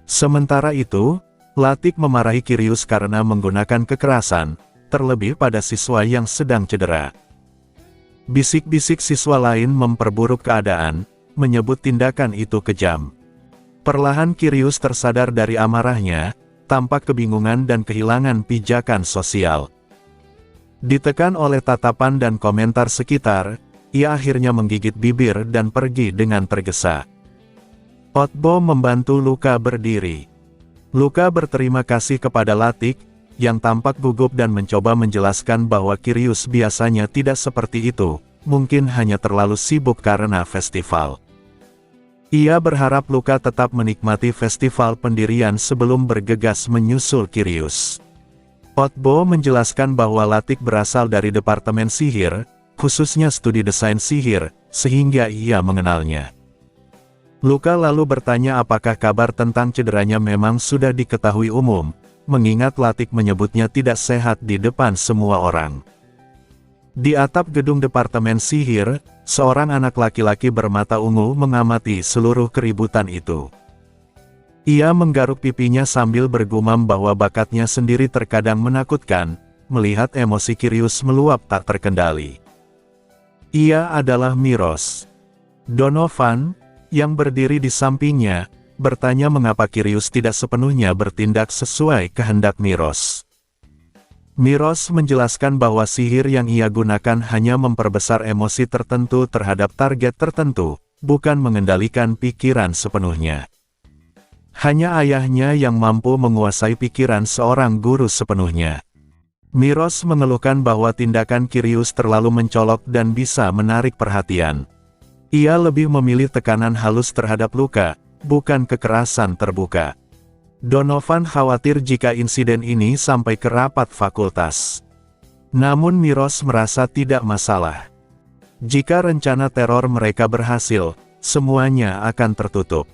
Sementara itu, Latik memarahi Kyrios karena menggunakan kekerasan, terlebih pada siswa yang sedang cedera. Bisik-bisik siswa lain memperburuk keadaan, menyebut tindakan itu kejam. Perlahan Kyrios tersadar dari amarahnya, tampak kebingungan dan kehilangan pijakan sosial. Ditekan oleh tatapan dan komentar sekitar, ia akhirnya menggigit bibir dan pergi dengan tergesa. Otbo membantu Luka berdiri. Luka berterima kasih kepada Latik, yang tampak gugup dan mencoba menjelaskan bahwa Kyrios biasanya tidak seperti itu, mungkin hanya terlalu sibuk karena festival. Ia berharap Luka tetap menikmati festival pendirian sebelum bergegas menyusul Kyrios. Otbo menjelaskan bahwa Latik berasal dari Departemen Sihir, khususnya studi desain sihir, sehingga ia mengenalnya. Luka lalu bertanya apakah kabar tentang cederanya memang sudah diketahui umum, mengingat Latik menyebutnya tidak sehat di depan semua orang. Di atap gedung Departemen Sihir, seorang anak laki-laki bermata ungu mengamati seluruh keributan itu. Ia menggaruk pipinya sambil bergumam bahwa bakatnya sendiri terkadang menakutkan, melihat emosi Kyrios meluap tak terkendali. Ia adalah Miros. Donovan, yang berdiri di sampingnya, bertanya mengapa Kyrios tidak sepenuhnya bertindak sesuai kehendak Miros. Miros menjelaskan bahwa sihir yang ia gunakan hanya memperbesar emosi tertentu terhadap target tertentu, bukan mengendalikan pikiran sepenuhnya. Hanya ayahnya yang mampu menguasai pikiran seorang guru sepenuhnya. Miros mengeluhkan bahwa tindakan Kyrios terlalu mencolok dan bisa menarik perhatian. Ia lebih memilih tekanan halus terhadap Luka, bukan kekerasan terbuka. Donovan khawatir jika insiden ini sampai ke rapat fakultas. Namun Miros merasa tidak masalah. Jika rencana teror mereka berhasil, semuanya akan tertutup.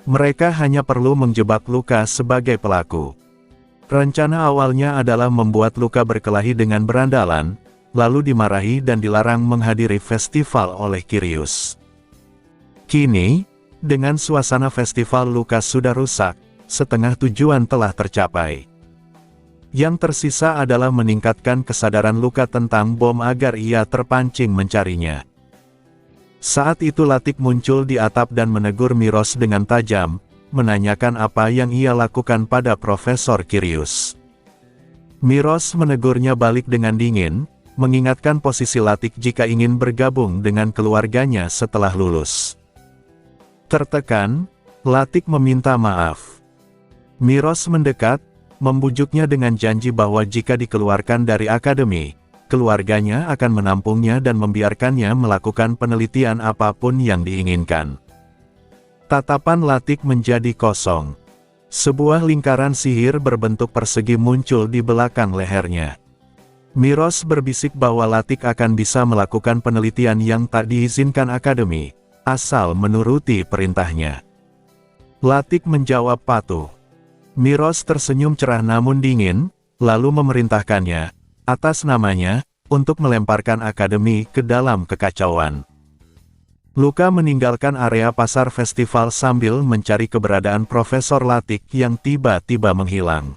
Mereka hanya perlu menjebak Luka sebagai pelaku. Rencana awalnya adalah membuat Luka berkelahi dengan berandalan, lalu dimarahi dan dilarang menghadiri festival oleh Kyrios. Kini, dengan suasana festival Luka sudah rusak, setengah tujuan telah tercapai. Yang tersisa adalah meningkatkan kesadaran Luka tentang bom agar ia terpancing mencarinya. Saat itu Latik muncul di atap dan menegur Miros dengan tajam, menanyakan apa yang ia lakukan pada Profesor Kirius. Miros menegurnya balik dengan dingin, mengingatkan posisi Latik jika ingin bergabung dengan keluarganya setelah lulus. Tertekan, Latik meminta maaf. Miros mendekat, membujuknya dengan janji bahwa jika dikeluarkan dari akademi, keluarganya akan menampungnya dan membiarkannya melakukan penelitian apapun yang diinginkan. Tatapan Latik menjadi kosong. Sebuah lingkaran sihir berbentuk persegi muncul di belakang lehernya. Miros berbisik bahwa Latik akan bisa melakukan penelitian yang tak diizinkan akademi, asal menuruti perintahnya. Latik menjawab patuh. Miros tersenyum cerah namun dingin, lalu memerintahkannya, atas namanya, untuk melemparkan akademi ke dalam kekacauan. Luka meninggalkan area pasar festival sambil mencari keberadaan Profesor Latik yang tiba-tiba menghilang.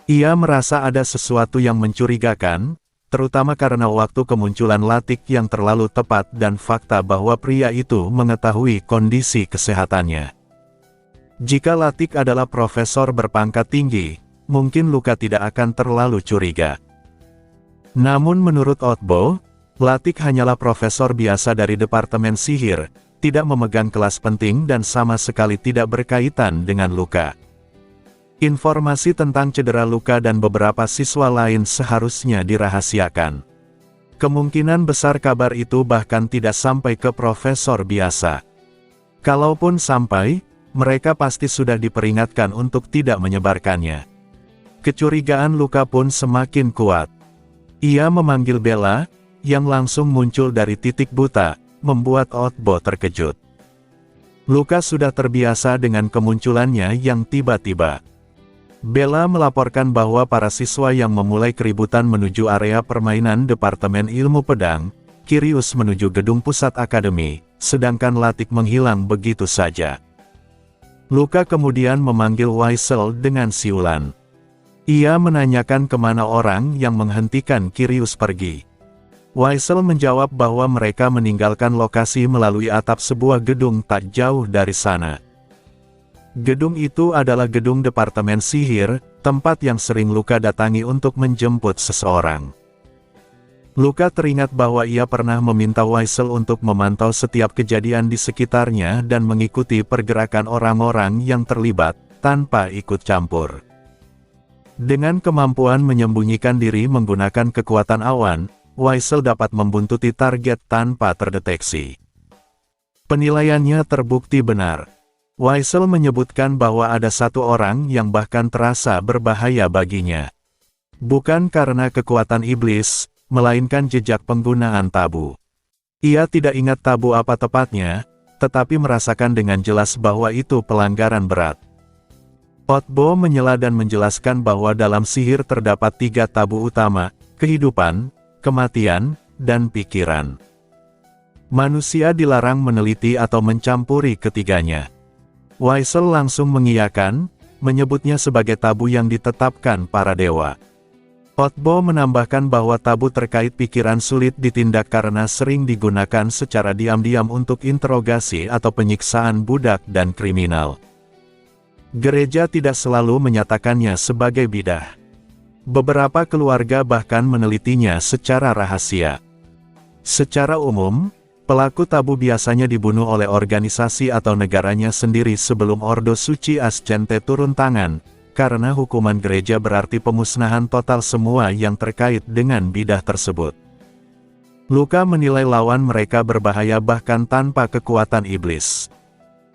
Ia merasa ada sesuatu yang mencurigakan, terutama karena waktu kemunculan Latik yang terlalu tepat dan fakta bahwa pria itu mengetahui kondisi kesehatannya. Jika Latik adalah profesor berpangkat tinggi, mungkin Luka tidak akan terlalu curiga. Namun menurut Otbo, Latik hanyalah profesor biasa dari Departemen Sihir, tidak memegang kelas penting dan sama sekali tidak berkaitan dengan Luka. Informasi tentang cedera Luka dan beberapa siswa lain seharusnya dirahasiakan. Kemungkinan besar kabar itu bahkan tidak sampai ke profesor biasa. Kalaupun sampai, mereka pasti sudah diperingatkan untuk tidak menyebarkannya. Kecurigaan Luka pun semakin kuat. Ia memanggil Bella, yang langsung muncul dari titik buta, membuat Otbo terkejut. Luka sudah terbiasa dengan kemunculannya yang tiba-tiba. Bella melaporkan bahwa para siswa yang memulai keributan menuju area permainan Departemen Ilmu Pedang, Kirius menuju gedung pusat akademi, sedangkan Latik menghilang begitu saja. Luka kemudian memanggil Waisel dengan siulan. Ia menanyakan kemana orang yang menghentikan Kirius pergi. Waisel menjawab bahwa mereka meninggalkan lokasi melalui atap sebuah gedung tak jauh dari sana. Gedung itu adalah gedung Departemen Sihir, tempat yang sering Luka datangi untuk menjemput seseorang. Luka teringat bahwa ia pernah meminta Waisel untuk memantau setiap kejadian di sekitarnya dan mengikuti pergerakan orang-orang yang terlibat, tanpa ikut campur. Dengan kemampuan menyembunyikan diri menggunakan kekuatan awan, Waisel dapat membuntuti target tanpa terdeteksi. Penilaiannya terbukti benar. Waisel menyebutkan bahwa ada satu orang yang bahkan terasa berbahaya baginya. Bukan karena kekuatan iblis, melainkan jejak penggunaan tabu. Ia tidak ingat tabu apa tepatnya, tetapi merasakan dengan jelas bahwa itu pelanggaran berat. Otbo menyela dan menjelaskan bahwa dalam sihir terdapat 3 tabu utama, kehidupan, kematian, dan pikiran. Manusia dilarang meneliti atau mencampuri ketiganya. Waisel langsung mengiyakan, menyebutnya sebagai tabu yang ditetapkan para dewa. Otbo menambahkan bahwa tabu terkait pikiran sulit ditindak karena sering digunakan secara diam-diam untuk interogasi atau penyiksaan budak dan kriminal. Gereja tidak selalu menyatakannya sebagai bidah. Beberapa keluarga bahkan menelitinya secara rahasia. Secara umum, pelaku tabu biasanya dibunuh oleh organisasi atau negaranya sendiri sebelum Ordo Suci Ascente turun tangan, karena hukuman gereja berarti pemusnahan total semua yang terkait dengan bidah tersebut. Luka menilai lawan mereka berbahaya bahkan tanpa kekuatan iblis.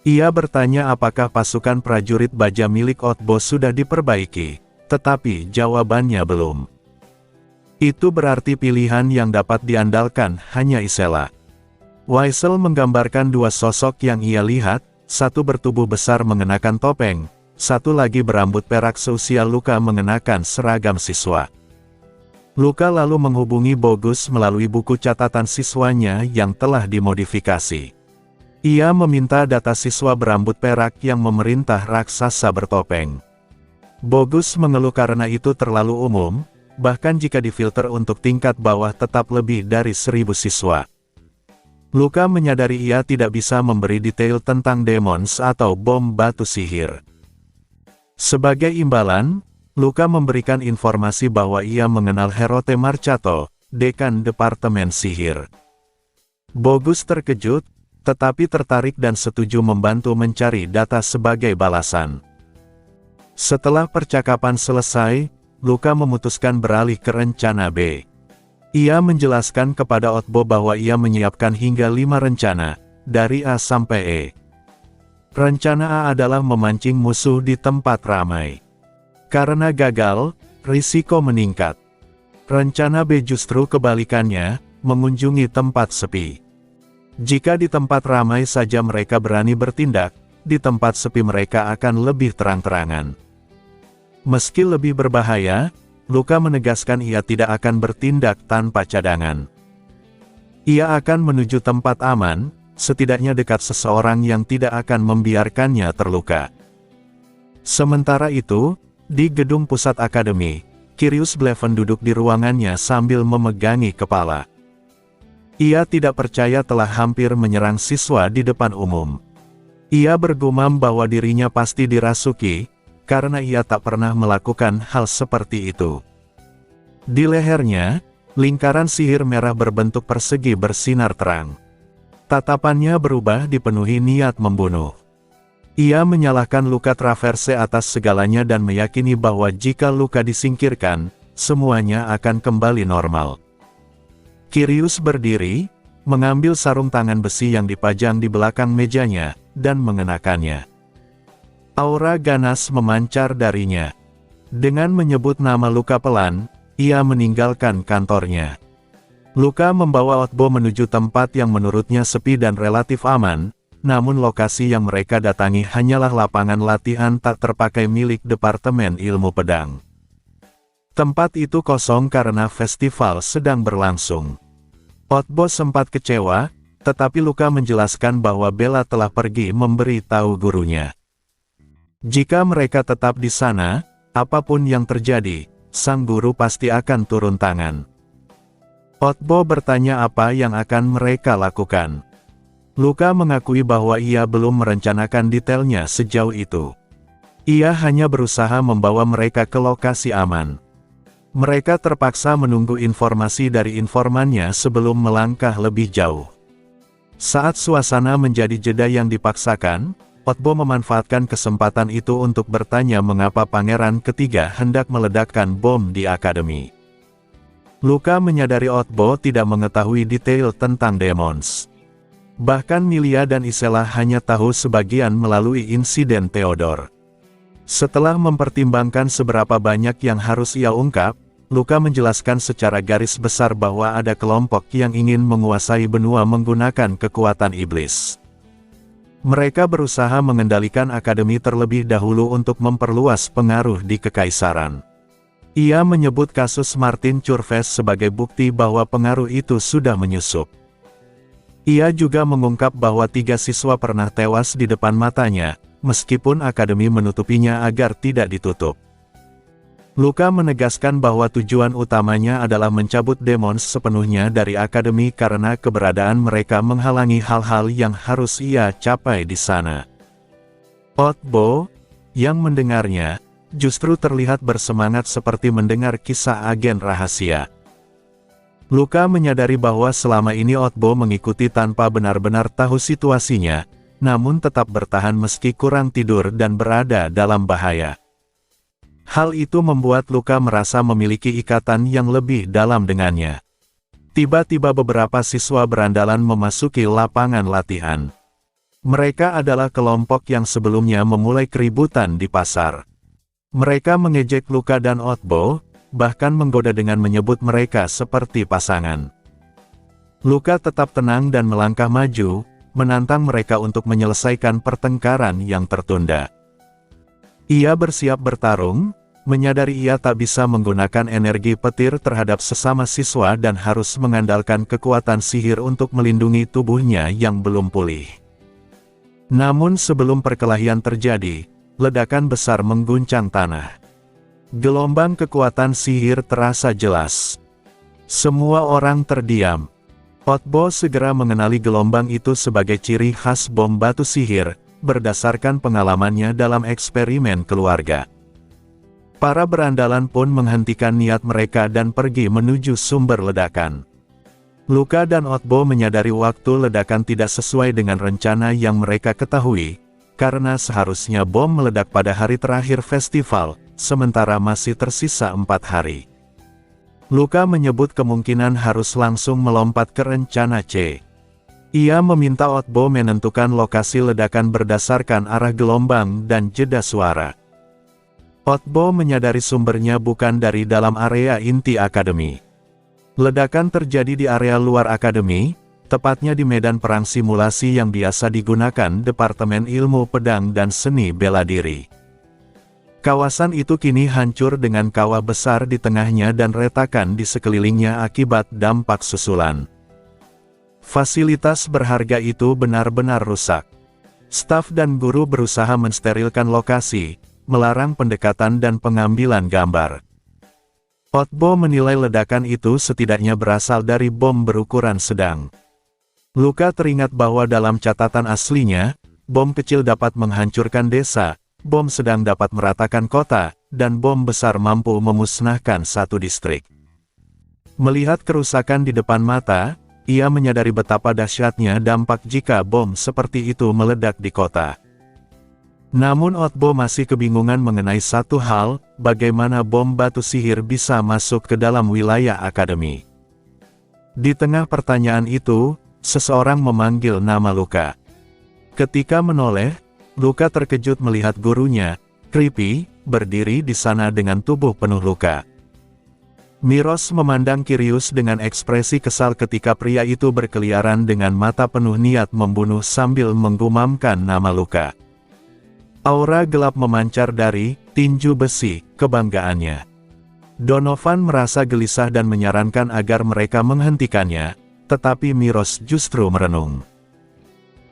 Ia bertanya apakah pasukan prajurit baja milik Otbo sudah diperbaiki, tetapi jawabannya belum. Itu berarti pilihan yang dapat diandalkan hanya Isela. Waisel menggambarkan 2 sosok yang ia lihat, satu bertubuh besar mengenakan topeng, satu lagi berambut perak seusia Luka mengenakan seragam siswa. Luka lalu menghubungi Bogus melalui buku catatan siswanya yang telah dimodifikasi. Ia meminta data siswa berambut perak yang memerintah raksasa bertopeng. Bogus mengeluh karena itu terlalu umum, bahkan jika difilter untuk tingkat bawah tetap lebih dari 1000 siswa. Luka menyadari ia tidak bisa memberi detail tentang demons atau bom batu sihir. Sebagai imbalan, Luka memberikan informasi bahwa ia mengenal Herote Marcato, dekan Departemen Sihir. Bogus terkejut, tetapi tertarik dan setuju membantu mencari data sebagai balasan. Setelah percakapan selesai, Luka memutuskan beralih ke rencana B. Ia menjelaskan kepada Otbo bahwa ia menyiapkan hingga 5 rencana, dari A sampai E. Rencana A adalah memancing musuh di tempat ramai. Karena gagal, risiko meningkat. Rencana B justru kebalikannya, mengunjungi tempat sepi. Jika di tempat ramai saja mereka berani bertindak, di tempat sepi mereka akan lebih terang-terangan. Meski lebih berbahaya, Luka menegaskan ia tidak akan bertindak tanpa cadangan. Ia akan menuju tempat aman, setidaknya dekat seseorang yang tidak akan membiarkannya terluka. Sementara itu, di gedung pusat akademi, Curious Bleven duduk di ruangannya sambil memegangi kepala. Ia tidak percaya telah hampir menyerang siswa di depan umum. Ia bergumam bahwa dirinya pasti dirasuki, karena ia tak pernah melakukan hal seperti itu. Di lehernya, lingkaran sihir merah berbentuk persegi bersinar terang. Tatapannya berubah dipenuhi niat membunuh. Ia menyalahkan Luka Traverse atas segalanya dan meyakini bahwa jika Luka disingkirkan, semuanya akan kembali normal. Curious berdiri, mengambil sarung tangan besi yang dipajang di belakang mejanya, dan mengenakannya. Aura ganas memancar darinya. Dengan menyebut nama Luka pelan, ia meninggalkan kantornya. Luka membawa Otbo menuju tempat yang menurutnya sepi dan relatif aman, namun lokasi yang mereka datangi hanyalah lapangan latihan tak terpakai milik Departemen Ilmu Pedang. Tempat itu kosong karena festival sedang berlangsung. Otbo sempat kecewa, tetapi Luka menjelaskan bahwa Bella telah pergi memberi tahu gurunya. Jika mereka tetap di sana, apapun yang terjadi, sang guru pasti akan turun tangan. Otbo bertanya apa yang akan mereka lakukan. Luka mengakui bahwa ia belum merencanakan detailnya sejauh itu. Ia hanya berusaha membawa mereka ke lokasi aman. Mereka terpaksa menunggu informasi dari informannya sebelum melangkah lebih jauh. Saat suasana menjadi jeda yang dipaksakan, Otbo memanfaatkan kesempatan itu untuk bertanya mengapa Pangeran Ketiga hendak meledakkan bom di akademi. Luka menyadari Otbo tidak mengetahui detail tentang demons. Bahkan Milia dan Isela hanya tahu sebagian melalui insiden Theodore. Setelah mempertimbangkan seberapa banyak yang harus ia ungkap, Luka menjelaskan secara garis besar bahwa ada kelompok yang ingin menguasai benua menggunakan kekuatan iblis. Mereka berusaha mengendalikan akademi terlebih dahulu untuk memperluas pengaruh di kekaisaran. Ia menyebut kasus Martin Curves sebagai bukti bahwa pengaruh itu sudah menyusup. Ia juga mengungkap bahwa 3 siswa pernah tewas di depan matanya, meskipun akademi menutupinya agar tidak ditutup. Luka menegaskan bahwa tujuan utamanya adalah mencabut demons sepenuhnya dari akademi karena keberadaan mereka menghalangi hal-hal yang harus ia capai di sana. Otbo, yang mendengarnya, justru terlihat bersemangat seperti mendengar kisah agen rahasia. Luka menyadari bahwa selama ini Otbo mengikuti tanpa benar-benar tahu situasinya, namun tetap bertahan meski kurang tidur dan berada dalam bahaya. Hal itu membuat Luka merasa memiliki ikatan yang lebih dalam dengannya. Tiba-tiba beberapa siswa berandalan memasuki lapangan latihan. Mereka adalah kelompok yang sebelumnya memulai keributan di pasar. Mereka mengejek Luka dan Otbo, bahkan menggoda dengan menyebut mereka seperti pasangan. Luka tetap tenang dan melangkah maju, menantang mereka untuk menyelesaikan pertengkaran yang tertunda. Ia bersiap bertarung, menyadari ia tak bisa menggunakan energi petir terhadap sesama siswa dan harus mengandalkan kekuatan sihir untuk melindungi tubuhnya yang belum pulih. Namun sebelum perkelahian terjadi, ledakan besar mengguncang tanah. Gelombang kekuatan sihir terasa jelas. Semua orang terdiam. Otbo segera mengenali gelombang itu sebagai ciri khas bom batu sihir, berdasarkan pengalamannya dalam eksperimen keluarga. Para berandalan pun menghentikan niat mereka dan pergi menuju sumber ledakan. Luka dan Otbo menyadari waktu ledakan tidak sesuai dengan rencana yang mereka ketahui, karena seharusnya bom meledak pada hari terakhir festival, sementara masih tersisa 4 hari. Luka menyebut kemungkinan harus langsung melompat ke rencana C. Ia meminta Otbo menentukan lokasi ledakan berdasarkan arah gelombang dan jeda suara. Otbo menyadari sumbernya bukan dari dalam area inti akademi. Ledakan terjadi di area luar akademi, tepatnya di medan perang simulasi yang biasa digunakan Departemen Ilmu Pedang dan Seni Bela Diri. Kawasan itu kini hancur dengan kawah besar di tengahnya dan retakan di sekelilingnya akibat dampak susulan. Fasilitas berharga itu benar-benar rusak. Staf dan guru berusaha mensterilkan lokasi, melarang pendekatan dan pengambilan gambar. Otbo menilai ledakan itu setidaknya berasal dari bom berukuran sedang. Luka teringat bahwa dalam catatan aslinya, bom kecil dapat menghancurkan desa, bom sedang dapat meratakan kota, dan bom besar mampu memusnahkan satu distrik. Melihat kerusakan di depan mata, ia menyadari betapa dahsyatnya dampak jika bom seperti itu meledak di kota. Namun Otbo masih kebingungan mengenai satu hal, bagaimana bom batu sihir bisa masuk ke dalam wilayah akademi. Di tengah pertanyaan itu, seseorang memanggil nama Luka. Ketika menoleh, Luka terkejut melihat gurunya, Creepy, berdiri di sana dengan tubuh penuh luka. Miros memandang Kirius dengan ekspresi kesal ketika pria itu berkeliaran dengan mata penuh niat membunuh sambil menggumamkan nama Luka. Aura gelap memancar dari tinju besi kebanggaannya. Donovan merasa gelisah dan menyarankan agar mereka menghentikannya, tetapi Miros justru merenung.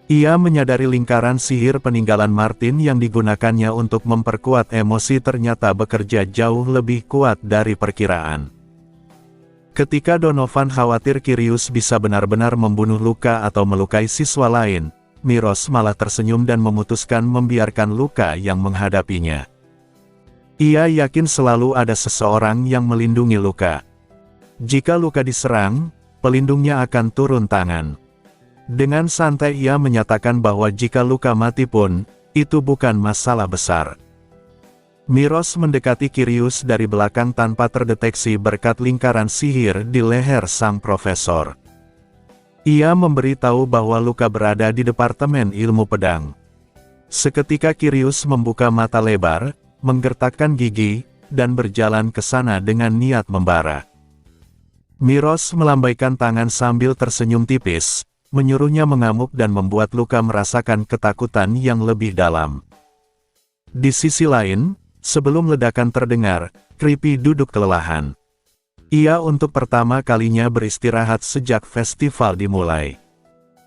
Ia menyadari lingkaran sihir peninggalan Martin yang digunakannya untuk memperkuat emosi ternyata bekerja jauh lebih kuat dari perkiraan. Ketika Donovan khawatir Kirius bisa benar-benar membunuh Luka atau melukai siswa lain, Miros malah tersenyum dan memutuskan membiarkan Luka yang menghadapinya. Ia yakin selalu ada seseorang yang melindungi Luka. Jika Luka diserang, pelindungnya akan turun tangan. Dengan santai ia menyatakan bahwa jika Luka mati pun, itu bukan masalah besar. Miros mendekati Kirius dari belakang tanpa terdeteksi berkat lingkaran sihir di leher sang profesor. Ia memberitahu bahwa Luka berada di Departemen Ilmu Pedang. Seketika Kirius membuka mata lebar, menggertakkan gigi, dan berjalan ke sana dengan niat membara. Miros melambaikan tangan sambil tersenyum tipis, menyuruhnya mengamuk dan membuat Luka merasakan ketakutan yang lebih dalam. Di sisi lain, sebelum ledakan terdengar, Creepy duduk kelelahan. Ia untuk pertama kalinya beristirahat sejak festival dimulai.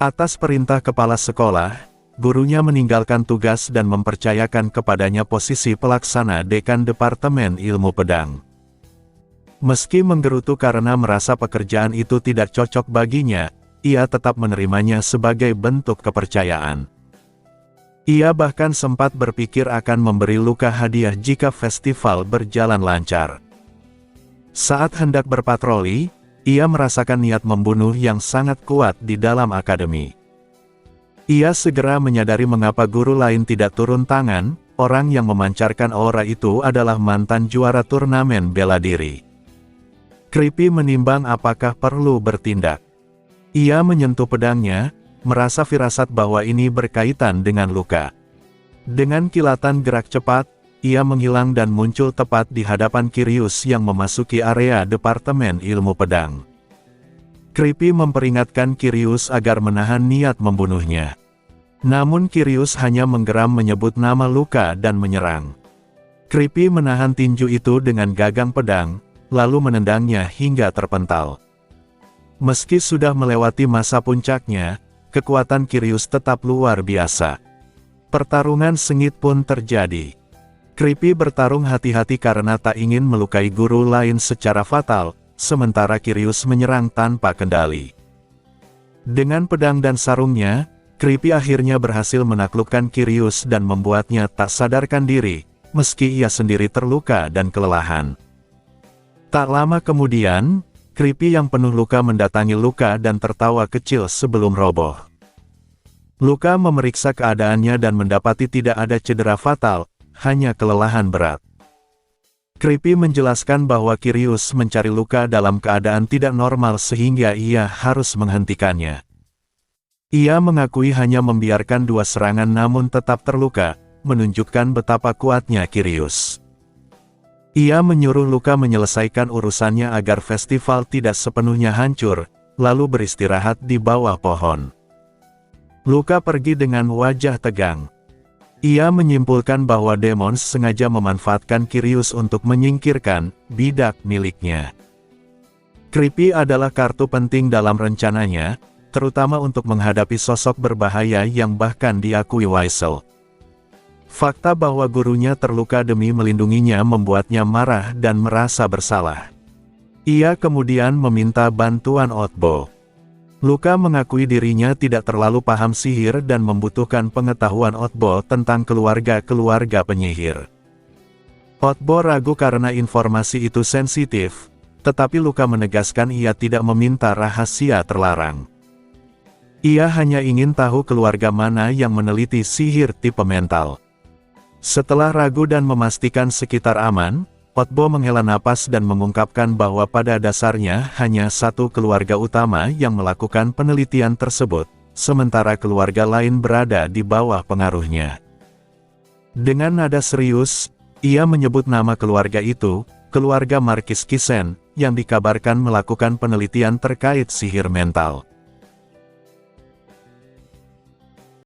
Atas perintah kepala sekolah, gurunya meninggalkan tugas dan mempercayakan kepadanya posisi pelaksana dekan Departemen Ilmu Pedang. Meski menggerutu karena merasa pekerjaan itu tidak cocok baginya, ia tetap menerimanya sebagai bentuk kepercayaan. Ia bahkan sempat berpikir akan memberi Luka hadiah jika festival berjalan lancar. Saat hendak berpatroli, ia merasakan niat membunuh yang sangat kuat di dalam akademi. Ia segera menyadari mengapa guru lain tidak turun tangan, orang yang memancarkan aura itu adalah mantan juara turnamen bela diri. Creepy menimbang apakah perlu bertindak. Ia menyentuh pedangnya, merasa firasat bahwa ini berkaitan dengan Luka. Dengan kilatan gerak cepat, ia menghilang dan muncul tepat di hadapan Kirius yang memasuki area Departemen Ilmu Pedang. Creepy memperingatkan Kirius agar menahan niat membunuhnya. Namun Kirius hanya menggeram menyebut nama Luka dan menyerang. Creepy menahan tinju itu dengan gagang pedang, lalu menendangnya hingga terpental. Meski sudah melewati masa puncaknya, kekuatan Kirius tetap luar biasa. Pertarungan sengit pun terjadi. Creepy bertarung hati-hati karena tak ingin melukai guru lain secara fatal, sementara Kirius menyerang tanpa kendali. Dengan pedang dan sarungnya, Creepy akhirnya berhasil menaklukkan Kirius dan membuatnya tak sadarkan diri, meski ia sendiri terluka dan kelelahan. Tak lama kemudian, Creepy yang penuh luka mendatangi Luka dan tertawa kecil sebelum roboh. Luka memeriksa keadaannya dan mendapati tidak ada cedera fatal, hanya kelelahan berat. Creepy menjelaskan bahwa Kirius mencari Luka dalam keadaan tidak normal sehingga ia harus menghentikannya. Ia mengakui hanya membiarkan 2 serangan namun tetap terluka, menunjukkan betapa kuatnya Kirius. Ia menyuruh Luka menyelesaikan urusannya agar festival tidak sepenuhnya hancur, lalu beristirahat di bawah pohon. Luka pergi dengan wajah tegang. Ia menyimpulkan bahwa Demons sengaja memanfaatkan Kirius untuk menyingkirkan bidak miliknya. Creepy adalah kartu penting dalam rencananya, terutama untuk menghadapi sosok berbahaya yang bahkan diakui Wiesel. Fakta bahwa gurunya terluka demi melindunginya membuatnya marah dan merasa bersalah. Ia kemudian meminta bantuan Otbo. Luka mengakui dirinya tidak terlalu paham sihir dan membutuhkan pengetahuan Otbo tentang keluarga-keluarga penyihir. Otbo ragu karena informasi itu sensitif, tetapi Luka menegaskan ia tidak meminta rahasia terlarang. Ia hanya ingin tahu keluarga mana yang meneliti sihir tipe mental. Setelah ragu dan memastikan sekitar aman, Otbo menghela napas dan mengungkapkan bahwa pada dasarnya hanya satu keluarga utama yang melakukan penelitian tersebut, sementara keluarga lain berada di bawah pengaruhnya. Dengan nada serius, ia menyebut nama keluarga itu, keluarga Markis Kisen, yang dikabarkan melakukan penelitian terkait sihir mental.